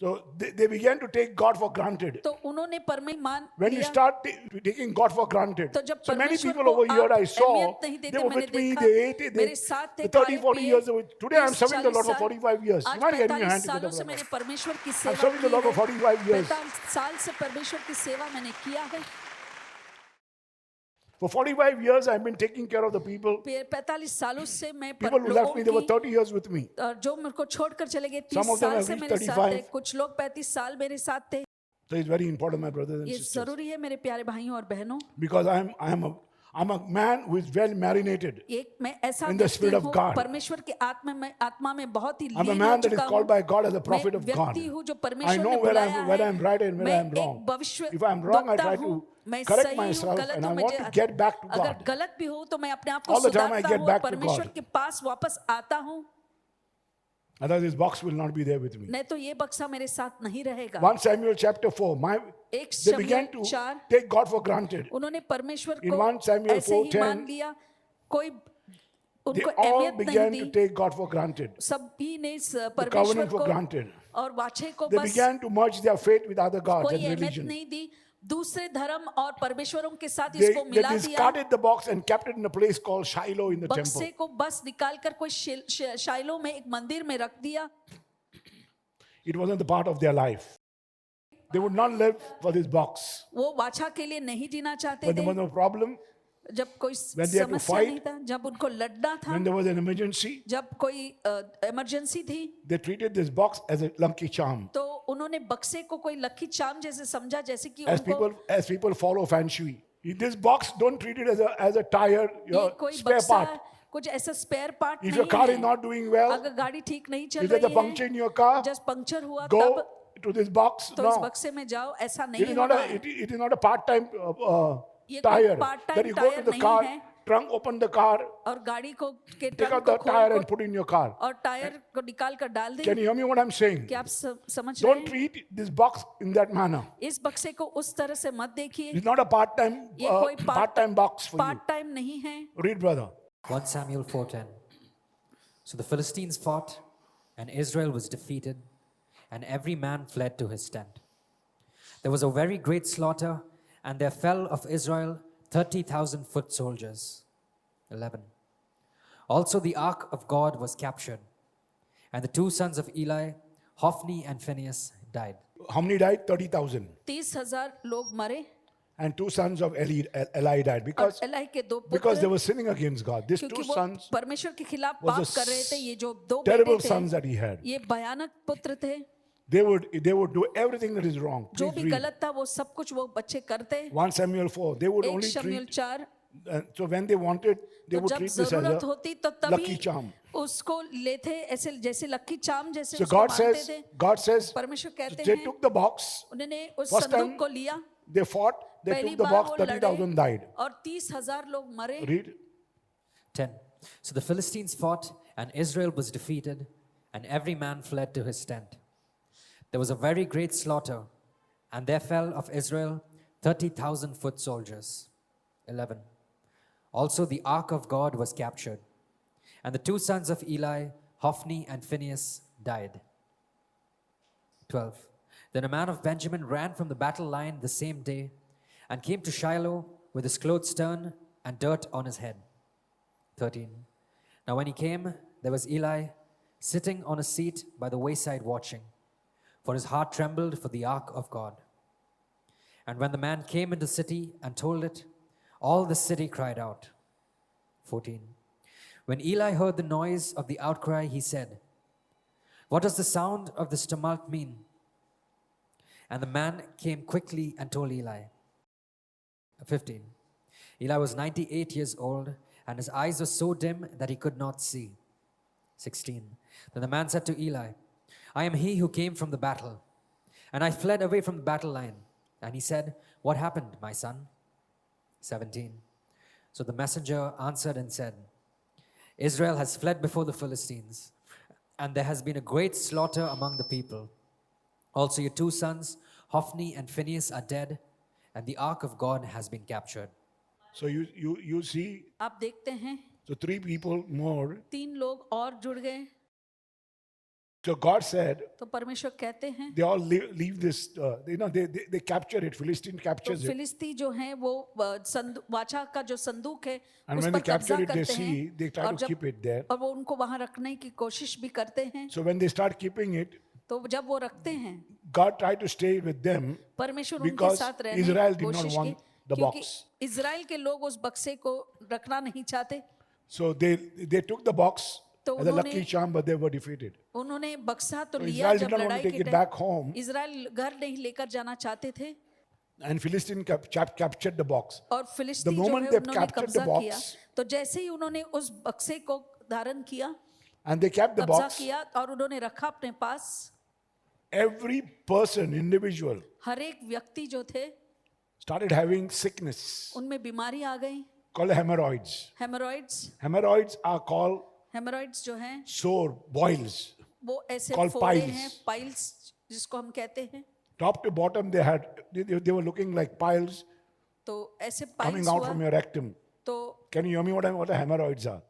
So they began to take God for granted. तो उन्होंने परमेश्वर मान When you लिया, start taking God for granted, तो जब so many परमेश्वर people को over here आप I saw, अहमियत नहीं they देते, were मैंने with me, देखा, they ate it, मेरे साथ थे, 30, खाए 40 पिए, years. Today I'm 30, serving the Lord for 40 45 years. आज You might get in your 45 hand सालों together. से मैंने परमेश्वर की I'm सेवा serving the की Lord for है, 45 years. 45 साल से परमेश्वर की सेवा मैंने किया है, For 45 years I've been taking care of the people. 45 सालों से मैं People who left लोगों me, they were की, 30 years with me. और जो मेरे को छोड़कर चले गए 30 Some of them साल have से reached मेरे साथ थे, 35. कुछ लोग 35 साल मेरे साथ थे। So it's very important, my brothers and ये sisters. जरूरी है मेरे प्यारे भाइयों और बहनों, Because I'm a man who is well marinated. एक मैं ऐसा In the व्यक्ति Spirit of हूँ, God. परमेश्वर के आत्मा में बहुत ही I'm a लीन हो man that is चुका called हूँ। by God as a मैं prophet of God. व्यक्ति हूँ जो I परमेश्वर know ने where बुलाया I'm है। right and where मैं I'm wrong. एक भविष्य If I'm wrong, I वक्ता try हूँ, to मैं correct सही हूँ, myself गलत and हूँ, I want मुझे to get back to अगर God. गलत भी हूँ तो मैं अपने आप को All the time I सुधारता get हूँ, back to परमेश्वर God. के पास वापस आता हूँ, Otherwise, this box will not be there with me. नहीं तो ये बक्सा मेरे साथ नहीं रहेगा। 1 Samuel chapter 4. एक They began शमूएल to 4, take God for granted. उन्होंने परमेश्वर In को 1 Samuel ऐसे ही 4:10, मान लिया, कोई They उनको all अहमियत नहीं began to the, take God for granted. सभी ने इस The परमेश्वर covenant for को granted. और वाचे को They बस began to merge their faith with other gods कोई and अहमियत religion. नहीं दी, दूसरे धर्म और परमेश्वरों के साथ They इसको मिला दिया, discarded the box and kept it in a place called Shiloh in the temple. बक्से को बस निकालकर कोई शाइलो में एक मंदिर में रख दिया। It wasn't the part of their life. They would not live for this box. वो वाचा के लिए नहीं जीना चाहते When there was थे, no problem, जब कोई When they had to समस्या fight, नहीं था, जब उनको लड़ना था, when there was an emergency, जब कोई इमरजेंसी थी, they treated this box as a lucky charm. तो उन्होंने बक्से को कोई लकी चार्म जैसे समझा, जैसे कि As उनको people follow feng shui. This box, don't treat it as a tire, ये your कोई spare बक्सा part. कुछ ऐसा स्पेयर पार्ट If your नहीं car is है। not doing well, अगर गाड़ी ठीक नहीं चल if there's a रही puncture in है, your car, जब पंक्चर हुआ go तब to this box. तो इस No, बक्से में जाओ, ऐसा it नहीं is not होगा। it is not a part-time ये कोई tire part-time that you go to tire the नहीं car, है। trunk, open the car, और गाड़ी को के take ट्रंक out को the tire खोल and put in your car. और टायर को निकाल कर डाल Can दें। you hear me what I'm saying? क्या आप समझ रहे Don't हैं? treat this box in that manner. इस बक्से को उस तरह से मत देखिए, It's not a part-time ये कोई part-time box for you. Part time नहीं है। Read, brother. 1 Samuel 4:10. So the Philistines fought, and Israel was defeated, and every man fled to his tent. There was a very great slaughter, and there fell of Israel 30,000 foot soldiers. 11. Also the ark of God was captured, and the two sons of Eli, Hophni and Phinehas, died. How many died? 30,000. 30,000 लोग मरे And two sons of Eli died और because ally के दो they पुत्र were sinning against God. These two क्योंकि वो sons परमेश्वर के खिलाफ was पाप the कर रहे थे. ये जो दो terrible बेटे sons थे that he had. ये भयानक पुत्र थे. They would do everything that is wrong. जो Please भी read. गलत था वो सब कुछ वो बच्चे करते. 1 Samuel 4. They would 1 only शमूएल treat. 4. So when they wanted, they तो would जब treat this as जरूरत a होती तो lucky तभी charm. उसको लेते ऐसे जैसे लकी चाम जैसे So उसको God मानते says, थे. so परमेश्वर कहते they हैं took the box. उन्होंने उस First संदूक time को लिया. they fought. They पहली took the बार box. वो 30,000 died. लड़े और 30,000 लोग मरे. Read. 10. So the Philistines fought, and Israel was defeated, and every man fled to his tent. There was a very great slaughter, and there fell of Israel 30,000 foot soldiers. 11. Also the ark of God was captured, and the two sons of Eli, Hophni and Phinehas, died. 12. Then a man of Benjamin ran from the battle line the same day and came to Shiloh with his clothes torn and dirt on his head. 13. Now when he came, there was Eli sitting on a seat by the wayside watching, for his heart trembled for the ark of God. And when the man came into the city and told it, all the city cried out. 14. When Eli heard the noise of the outcry, he said, "What does the sound of this tumult mean?" And the man came quickly and told Eli. 15. Eli was 98 years old, and his eyes were so dim that he could not see. 16. Then the man said to Eli, "I am he who came from the battle, and I fled away from the battle line." And he said, "What happened, my son?" 17. So the messenger answered and said, "Israel has fled before the Philistines, and there has been a great slaughter among the people. Also your two sons, Hophni and Phinehas, are dead, and the ark of God has been captured." So you see, आप देखते हैं so 3 people more. 3 लोग और जुड़ गए. So God said, तो परमेश्वर कहते हैं they all leave this, they capture it. Philistine तो captures it. फिलिस्ती जो हैं वो वाचा का जो संदूक है And उस when पर they capture कब्जा it, they करते see, हैं. they try और to keep it there. और वो उनको वहां रखने की कोशिश भी करते हैं. So when they start keeping it, तो जब वो रखते हैं God tried to stay with them परमेश्वर उनके because साथ रहने Israel की did not कोशिश की want the क्योंकि box. इजराइल के लोग उस बक्से को रखना नहीं चाहते. So they took the box तो as a उन्होंने- lucky charm, but they were defeated. उन्होंने बक्सा तो So लिया Israel जब did not want लड़ाई to के take it time back home, Israel घर नहीं लेकर जाना चाहते थे and Philistine captured the box. और फिलिस्ती जो moment है they उन्होंने captured the कब्जा box- किया. तो जैसे ही उन्होंने उस बक्से को धारण किया And they kept the कब्जा box. किया और उन्होंने रखा अपने पास. Every person, individual, हर एक व्यक्ति जो थे started having sickness उनमें बीमारी आ गई. called hemorrhoids. Hemorrhoids Hemorrhoids are called hemorrhoids जो हैं sore boils. वो ऐसे Called फोड़े piles. हैं पाइल्स जिसको हम कहते हैं. Top to bottom, they were looking like piles तो ऐसे coming पाइल्स out हुआ. from your rectum. तो Can you hear me what the hemorrhoids are?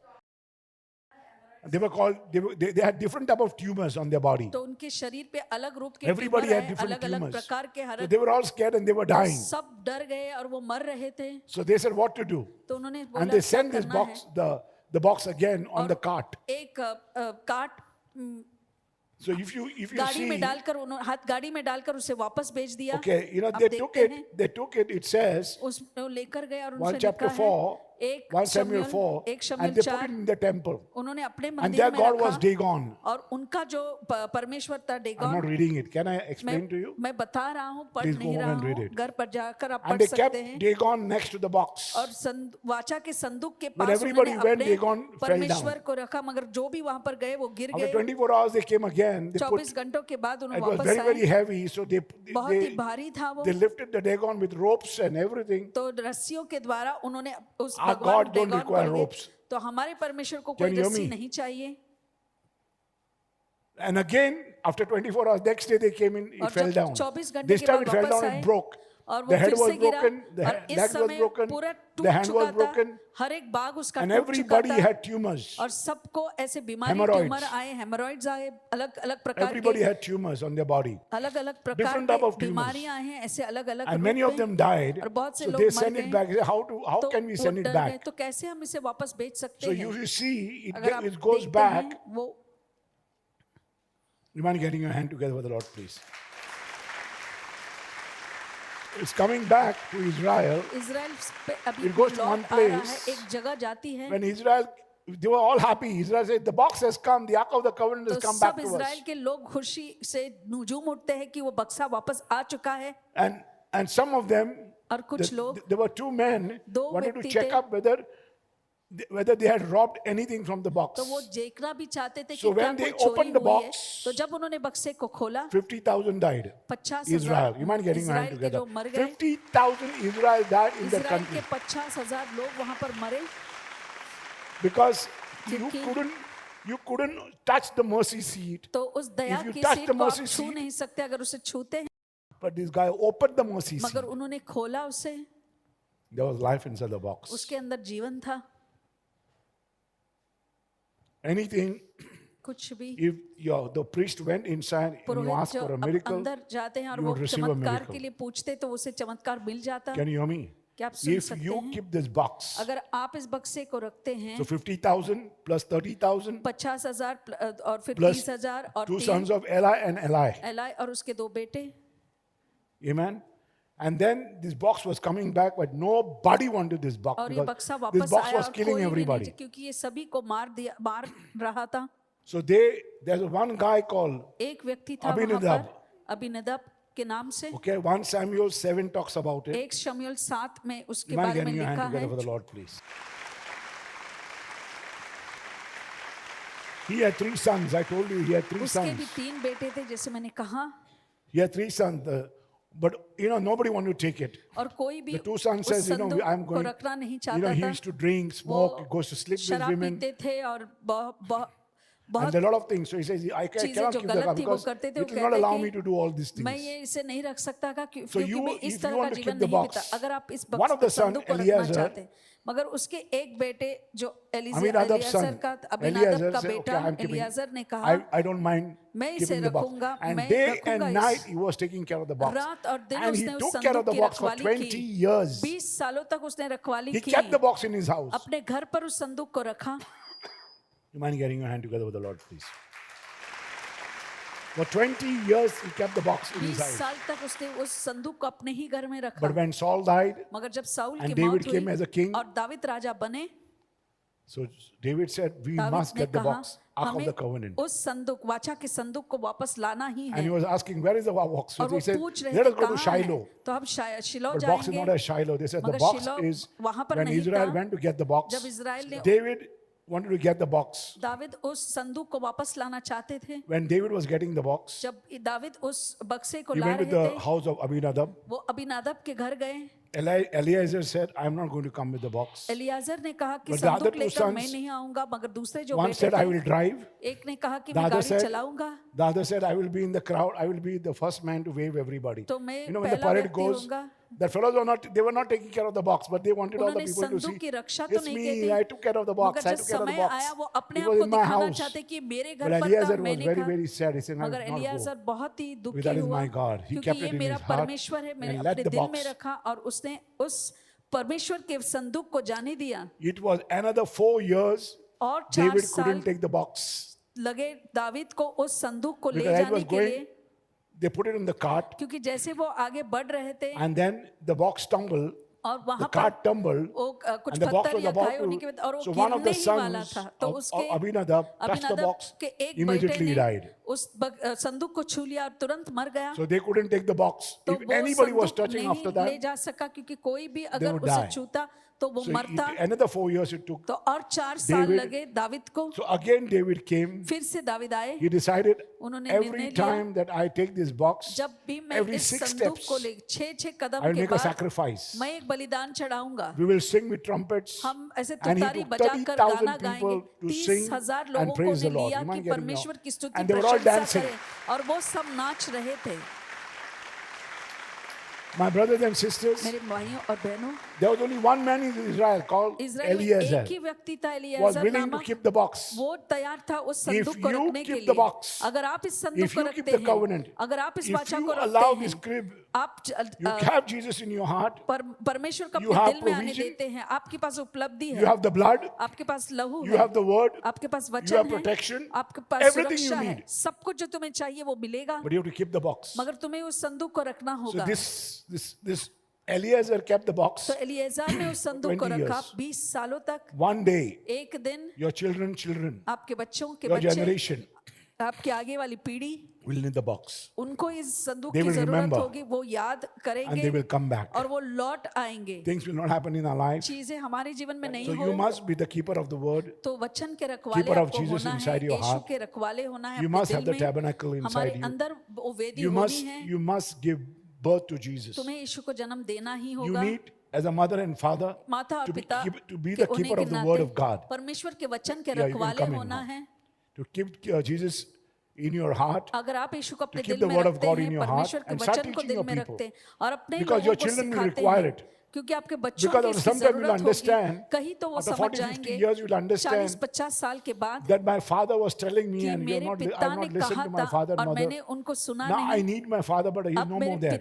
They were called, they had different type of tumors on their body. तो उनके शरीर पे अलग रूप के Everybody ट्यूमर had आए, different अलग अलग tumors. प्रकार के हर So they were all scared and they were dying. सब डर गए और वो मर रहे थे. So they said what to do. तो उन्होंने And बोला they क्या sent this करना box, है. the box again on और the cart. एक काट So if you गाड़ी see, में डालकर उन्होंने हाथ गाड़ी में डालकर उसे वापस भेज दिया. okay, आप they देखते took it, it says, उस वो लेकर गए और 1 उनसे chapter लिखा 4, है एक 1 Samuel 4, एक and शमूएल they put 4 it in the temple. उन्होंने अपने And मंदिर their में God was रखा Dagon. और उनका जो परमेश्वर था I'm not डेगोन. reading it. Can I explain to you? मैं बता रहा हूँ पढ़ Please go नहीं home रहा and read हूँ. it. घर पर जाकर आप And पढ़ they kept सकते हैं. Dagon next to the box. और वाचा के संदूक के When पास everybody उन्होंने went, अपने Dagon fell परमेश्वर down. को रखा मगर जो भी वहां पर गए वो गिर After गए. 24 hours, they came again. They put, 24 घंटों के बाद उन्होंने it was वापस very, very आए. heavy. So बहुत ही भारी था वो. they lifted the Dagon with ropes and everything. तो रस्सियों के द्वारा उन्होंने उस Our भगवान God don't डेगोन को require लिए. ropes. तो हमारे परमेश्वर को Can कोई you hear रस्सी me? नहीं चाहिए. And again, after 24 hours, next day they came in, it और fell जब down. 24 घंटे This के time बाद it fell वापस down, आए, it broke. और वो The head फिर was से गिरा broken, the और leg इस was समय broken, पूरा the टूट hand चुका was था, broken, हर एक भाग उसका and टूट चुका everybody था had tumors. और सबको ऐसे बीमारी Hemorrhoids. ट्यूमर आए, हेमोरॉइड्स आए, अलग अलग प्रकार Everybody के had tumors on their body. अलग अलग प्रकार Different type के of tumors. बीमारियां हैं ऐसे अलग अलग And many of them died. और बहुत से So लोग they मर send it गए back. They say, how तो can we वो send it डर गए back? तो कैसे हम इसे वापस बेच सकते So हैं you see, अगर आप it goes देखते back. हैं वो You mind getting your hand together for the Lord, please? It's coming back to Israel. Israel पे अभी It goes to one लौट आ रहा है, place. एक जगह जाती है When Israel, they were all happy. Israel said, the box has come, the Ark of the Covenant तो has come back सब to us. इजराइल के लोग खुशी से नजूम उठते हैं कि वो बक्सा वापस आ चुका है And some of them, और कुछ लोग there were two men दो wanted to व्यक्ति check थे। up whether they had robbed anything from the box. तो वो देखना भी चाहते थे कि So क्या when they कोई चोरी opened the हुई है box, तो जब उन्होंने बक्से को खोला 50,000 died. 50,000 Israel. You mind getting your hand Israel के together? जो मर गए 50,000 Israel died in that Israel के country 50,000 लोग वहां पर मरे because क्योंकि you couldn't touch the mercy seat. तो उस दया If you की touch सीट the को आप mercy छू seat- नहीं सकते अगर उसे छूते हैं But this guy opened the mercy seat. मगर उन्होंने खोला उसे There was life inside the box. उसके अंदर जीवन था Anything, कुछ भी if the priest went inside and you Purohit asked जो for a अब miracle, अंदर जाते हैं और you वो would receive a चमत्कार miracle. के लिए पूछते तो उसे चमत्कार मिल जाता can you hear me? क्या आप सुन If सकते you हैं keep this box, अगर आप इस बक्से को रखते हैं so 50,000 plus 30,000 50,000 और फिर plus 30,000 और two 3 sons of Eli and Eli. Ally और उसके 2 बेटे Amen. And then this box was coming back, but nobody wanted this box और ये because बक्सा this वापस box आया was और killing कोई भी नहीं everybody. क्योंकि ये सभी को मार रहा था So there's one guy called, एक व्यक्ति था वहां अबीनदाब। पर अबीनदब के नाम से okay, 1 Samuel 7 talks about it. 1 शमूएल 7 में उसके You mind बारे में getting your hand लिखा together है for the Lord, please? He had 3 sons. I told you he had 3 उसके भी sons. 3 बेटे थे जैसे मैंने कहा He had 3 sons. But nobody wanted to take it. और कोई भी The 2 sons उस says, संदूक I'm को going. रखना नहीं He चाहता था used to drink, smoke, he goes to sleep with शराब women, पीते थे और and बहुत there are a lot of things. So he says, I चीजें cannot जो keep the car गलत थी वो because करते थे it वो will not कहते allow कि me to do all these मैं things. ये इसे नहीं रख सकता था So क्योंकि you, मैं if इस you तरह का want to जीवन keep the नहीं box, बीता अगर आप इस one of the son, संदूक को रखना Eliezer, चाहते मगर उसके एक बेटे जो Aminadab's एलियाजर son, का Eliezer अबीनादब का said, बेटा okay, I'm keeping. एलियाजर ने कहा I don't mind मैं इसे keeping the box. रखूंगा, And मैं day रखूंगा and इस- night he was taking care of the box. रात और दिन And he उसने उस took care of संदूक the की box for रखवाली 20 की years. 20 सालों तक उसने रखवाली He की kept the box in his house. अपने घर पर उस संदूक को रखा You mind getting your hand together with the Lord, please? For 20 years he kept the box in 20 his house. साल तक उसने उस संदूक को अपने ही घर में रखा But when Saul died, मगर जब साउल and की David मौत came हुई as a king, और दाविद राजा बने so David said, we David must ने get the कहा box, Ark of हमें the Covenant. उस संदूक वाचा के संदूक को वापस लाना ही And है he was asking, where is the box? So और he वो said, पूछ रहे let थे us go to कहाँ है Shiloh. तो हम शिलो But box is जाएंगे not at Shiloh. They said the मगर box शिलो is वहाँ पर when नहीं Israel था। went to get the box. जब इजराइल ने David wanted to get the box. David उस संदूक को वापस लाना चाहते थे When David was getting the box, जब दाविद उस बक्से को he ला went to रहे the थे house of Abinadab. वो अबीनादब के घर गए Eliezer said, I'm not going to come with the box. Eliezer ने कहा कि But the other संदूक two लेकर मैं sons, नहीं आऊंगा मगर दूसरे जो One बेटे said, I will थे drive. एक ने कहा कि The मैं other गाड़ी said, चलाऊंगा The other said, I will be in the crowd. I will be the first man to wave everybody. तो मैं You know, when the पहला parade व्यक्ति goes, होऊंगा the fellows were not taking care of the box, but they wanted all the उन्होंने people to संदूक see. की रक्षा तो It's नहीं की me. थी I took care of the box. मगर I जब took care of the समय box. आया वो अपने It आप was को in my दिखाना house. चाहते कि मेरे घर But पर था Eliezer was मैंने very, कहा very sad. He said, I मगर will not एलियाजर go. बहुत ही दुखी That is हुआ my God. He क्योंकि kept ये it in मेरा his heart परमेश्वर है मैंने and let अपने the दिल box. में रखा और उसने उस परमेश्वर के संदूक को जाने दिया It was another 4 years. और 4 David साल couldn't take the box. लगे दाविद को उस संदूक को ले Because as he जाने was के going, लिए they put it in the cart. क्योंकि जैसे वो आगे बढ़ रहे थे And then the box tumbled. और The वहां पर cart tumbled. वो कुछ And the box पत्थर was या about घाय होने के to. बाद और वो So one of गिरने the ही वाला sons था तो of उसके Abinadab touched the अबीनादब box. के एक बेटे Immediately he ने died. उस संदूक को छू लिया और तुरंत मर गया So they couldn't take the box. तो If वो anybody was संदूक touching नहीं after ले that, जा सका क्योंकि कोई भी अगर would उसे die. छूता तो वो so मरता another 4 years it took. तो और 4 साल David- लगे दाविद को So again David came. फिर से दाविद आए He decided उन्होंने every निर्णय लिया time that I take this box, जब भी मैं every इस 6 संदूक steps, को ले 6 कदम I will के make a बाद sacrifice. मैं एक बलिदान चढ़ाऊंगा We will sing with trumpets. हम ऐसे And he तुतारी took बजाकर 30,000 गाना गाएंगे people to sing 30,000 and लोगों को praise ने the Lord. लिया You कि mind getting परमेश्वर now? की स्तुति And they were all प्रशंसा dancing. करें और वो सब नाच रहे थे My brothers and sisters, मेरे भाइयों और बहनों, there was only one man in Israel called Israel में Eliezer, एक ही व्यक्ति था was एलियाजर willing to नामक, keep the box. वो तैयार था उस If संदूक को you रखने के keep the लिए। box, अगर आप इस संदूक if को you keep रखते the हैं, covenant, अगर आप इस if वाचा you को allow रखते this हैं, crib, आप you have Jesus in your heart, परमेश्वर को you अपने have दिल में आने provision, देते हैं, आपके पास उपलब्धि you है, have the blood, आपके पास लहू you है, have the word, आपके पास you have वचन है, protection, आपके पास everything you सुरक्षा है, need. सब कुछ जो तुम्हें चाहिए वो मिलेगा, but you have to keep the box. मगर तुम्हें उस संदूक को रखना So होगा। this Eliezer kept the box. तो एलिएज़र ने उस संदूक को 20 रखा years. 20 सालों तक। One day, एक दिन your children, आपके बच्चों के your बच्चे, generation आपके आगे वाली पीढ़ी, will need the box. उनको इस संदूक They की will जरूरत remember. होगी, वो याद And they करेंगे will come back. और वो लौट आएंगे। Things will not happen in our life. चीजें हमारे जीवन में नहीं So हो, you must be the keeper of the word. तो वचन के रखवाले Keeper of आपको Jesus होना inside है, your यीशु heart. के रखवाले होना है You अपने must have the दिल में, tabernacle inside हमारे you. अंदर वो वेदी You होनी है। must give birth to Jesus. तुम्हें यीशु को जन्म देना ही You होगा। need, as a mother and father, माता और to be, पिता to be के the होने keeper के of the word नाते of God. परमेश्वर के वचन के Yeah, you can रखवाले come in होना now. है। To keep Jesus in your heart. अगर आप यीशु को अपने keep दिल the में word of रखते God in हैं, your heart परमेश्वर के and start वचन को teaching दिल your में people. रखते हैं और अपने Because लोगों your को children will सिखाते require हैं, it. क्योंकि आपके बच्चों Because की इसकी sometime you'll जरूरत understand, होगी। कहीं तो वो after समझ 40-50 जाएंगे years you'll understand 40-50 साल के बाद that my father was telling me कि and you're मेरे not, पिता I've ने not listened कहा to my था father and और mother. मैंने उनको सुना Now I नहीं। need my father, but he's अब no मेरे more there.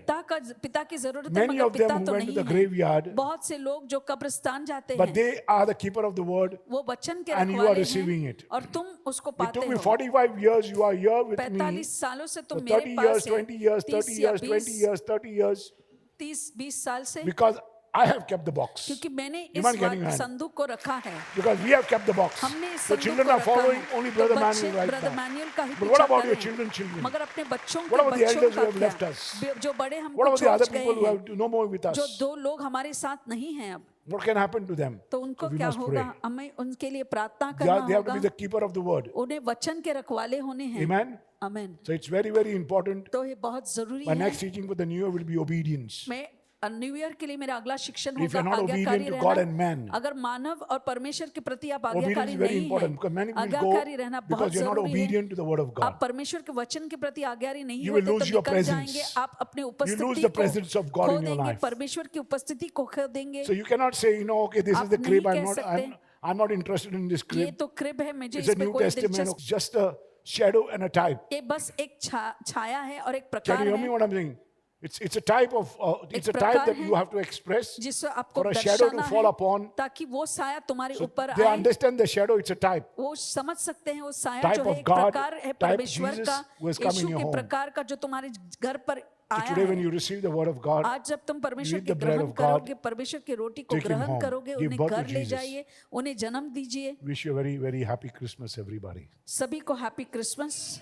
पिता की जरूरत है, Many मगर of them पिता who तो went to नहीं the है। graveyard, बहुत से लोग जो कब्रिस्तान जाते but हैं, they are the keeper of the word. वो वचन के and you are रखवाले receiving हैं it. और तुम उसको It पाते took me हो। 45 years, you are here with me. 45 सालों से तुम For मेरे 30 पास years, है, 20 years, 30 30 या years, 20 years, 30 years. 30-20 साल से, Because I have kept the box. क्योंकि मैंने You इस must get in hand. संदूक को रखा है। Because we have kept the box. हमने इस The संदूक children को are रखा following है। only तो Brother बच्चे Manuel right brother now. Manual का ही But what पीछा about कर your रहे हैं। children? मगर अपने बच्चों What about the के elders who बच्चों have का left क्या? us? जो बड़े What हमको about the other छोड़ गए people who हैं, have no more with जो us? 2 लोग हमारे साथ नहीं हैं अब, What can happen to them? तो उनको So we क्या must होगा? pray. हमें उनके लिए प्रार्थना They करना have to be होगा। the keeper of the word. उन्हें वचन के रखवाले होने हैं। Amen? आमीन। So it's very, very important. तो ये बहुत जरूरी My है। next teaching for the new year will be obedience. मैं न्यू ईयर के लिए मेरा अगला शिक्षण If होगा you're not आज्ञाकारी obedient to God and रहना। man, अगर मानव और परमेश्वर के प्रति आप obedience आज्ञाकारी is very नहीं important हैं, because many will आज्ञाकारी go रहना बहुत because you're not जरूरी है। obedient to the word of आप God. परमेश्वर के वचन के प्रति आज्ञाकारी नहीं You will होते तो lose your निकल presence. जाएंगे, आप अपने lose उपस्थिति the को presence of God खो in your देंगे, life. परमेश्वर की उपस्थिति को खो देंगे। So you cannot say, okay, this is आप the crib. नहीं कह सकते, I'm not interested in this ये crib. तो क्रिब है, मुझे It's a इसमें New कोई Testament. दिलचस्प, It's just a shadow and a type. ये बस एक छाया है और एक Can प्रकार you hear me है what I'm saying? It's a type of it's a प्रकार type that है you have to express जिससे आपको for a shadow to दर्शाना fall है upon. ताकि वो साया तुम्हारे So ऊपर they आए। understand the shadow. It's a type. वो समझ सकते हैं वो साया Type जो है of एक God, प्रकार है type परमेश्वर Jesus का, who has come in Yeshu your के home. प्रकार का जो तुम्हारे घर पर So आया today when है। you receive the word of God, आज जब तुम परमेश्वर eat के the bread ग्रहण of God, करोगे, परमेश्वर की रोटी को take him ग्रहण home, करोगे, give उन्हें birth to घर ले Jesus. जाइए, उन्हें जन्म दीजिए। wish you a very, very happy Christmas, everybody. सभी को हैप्पी क्रिसमस।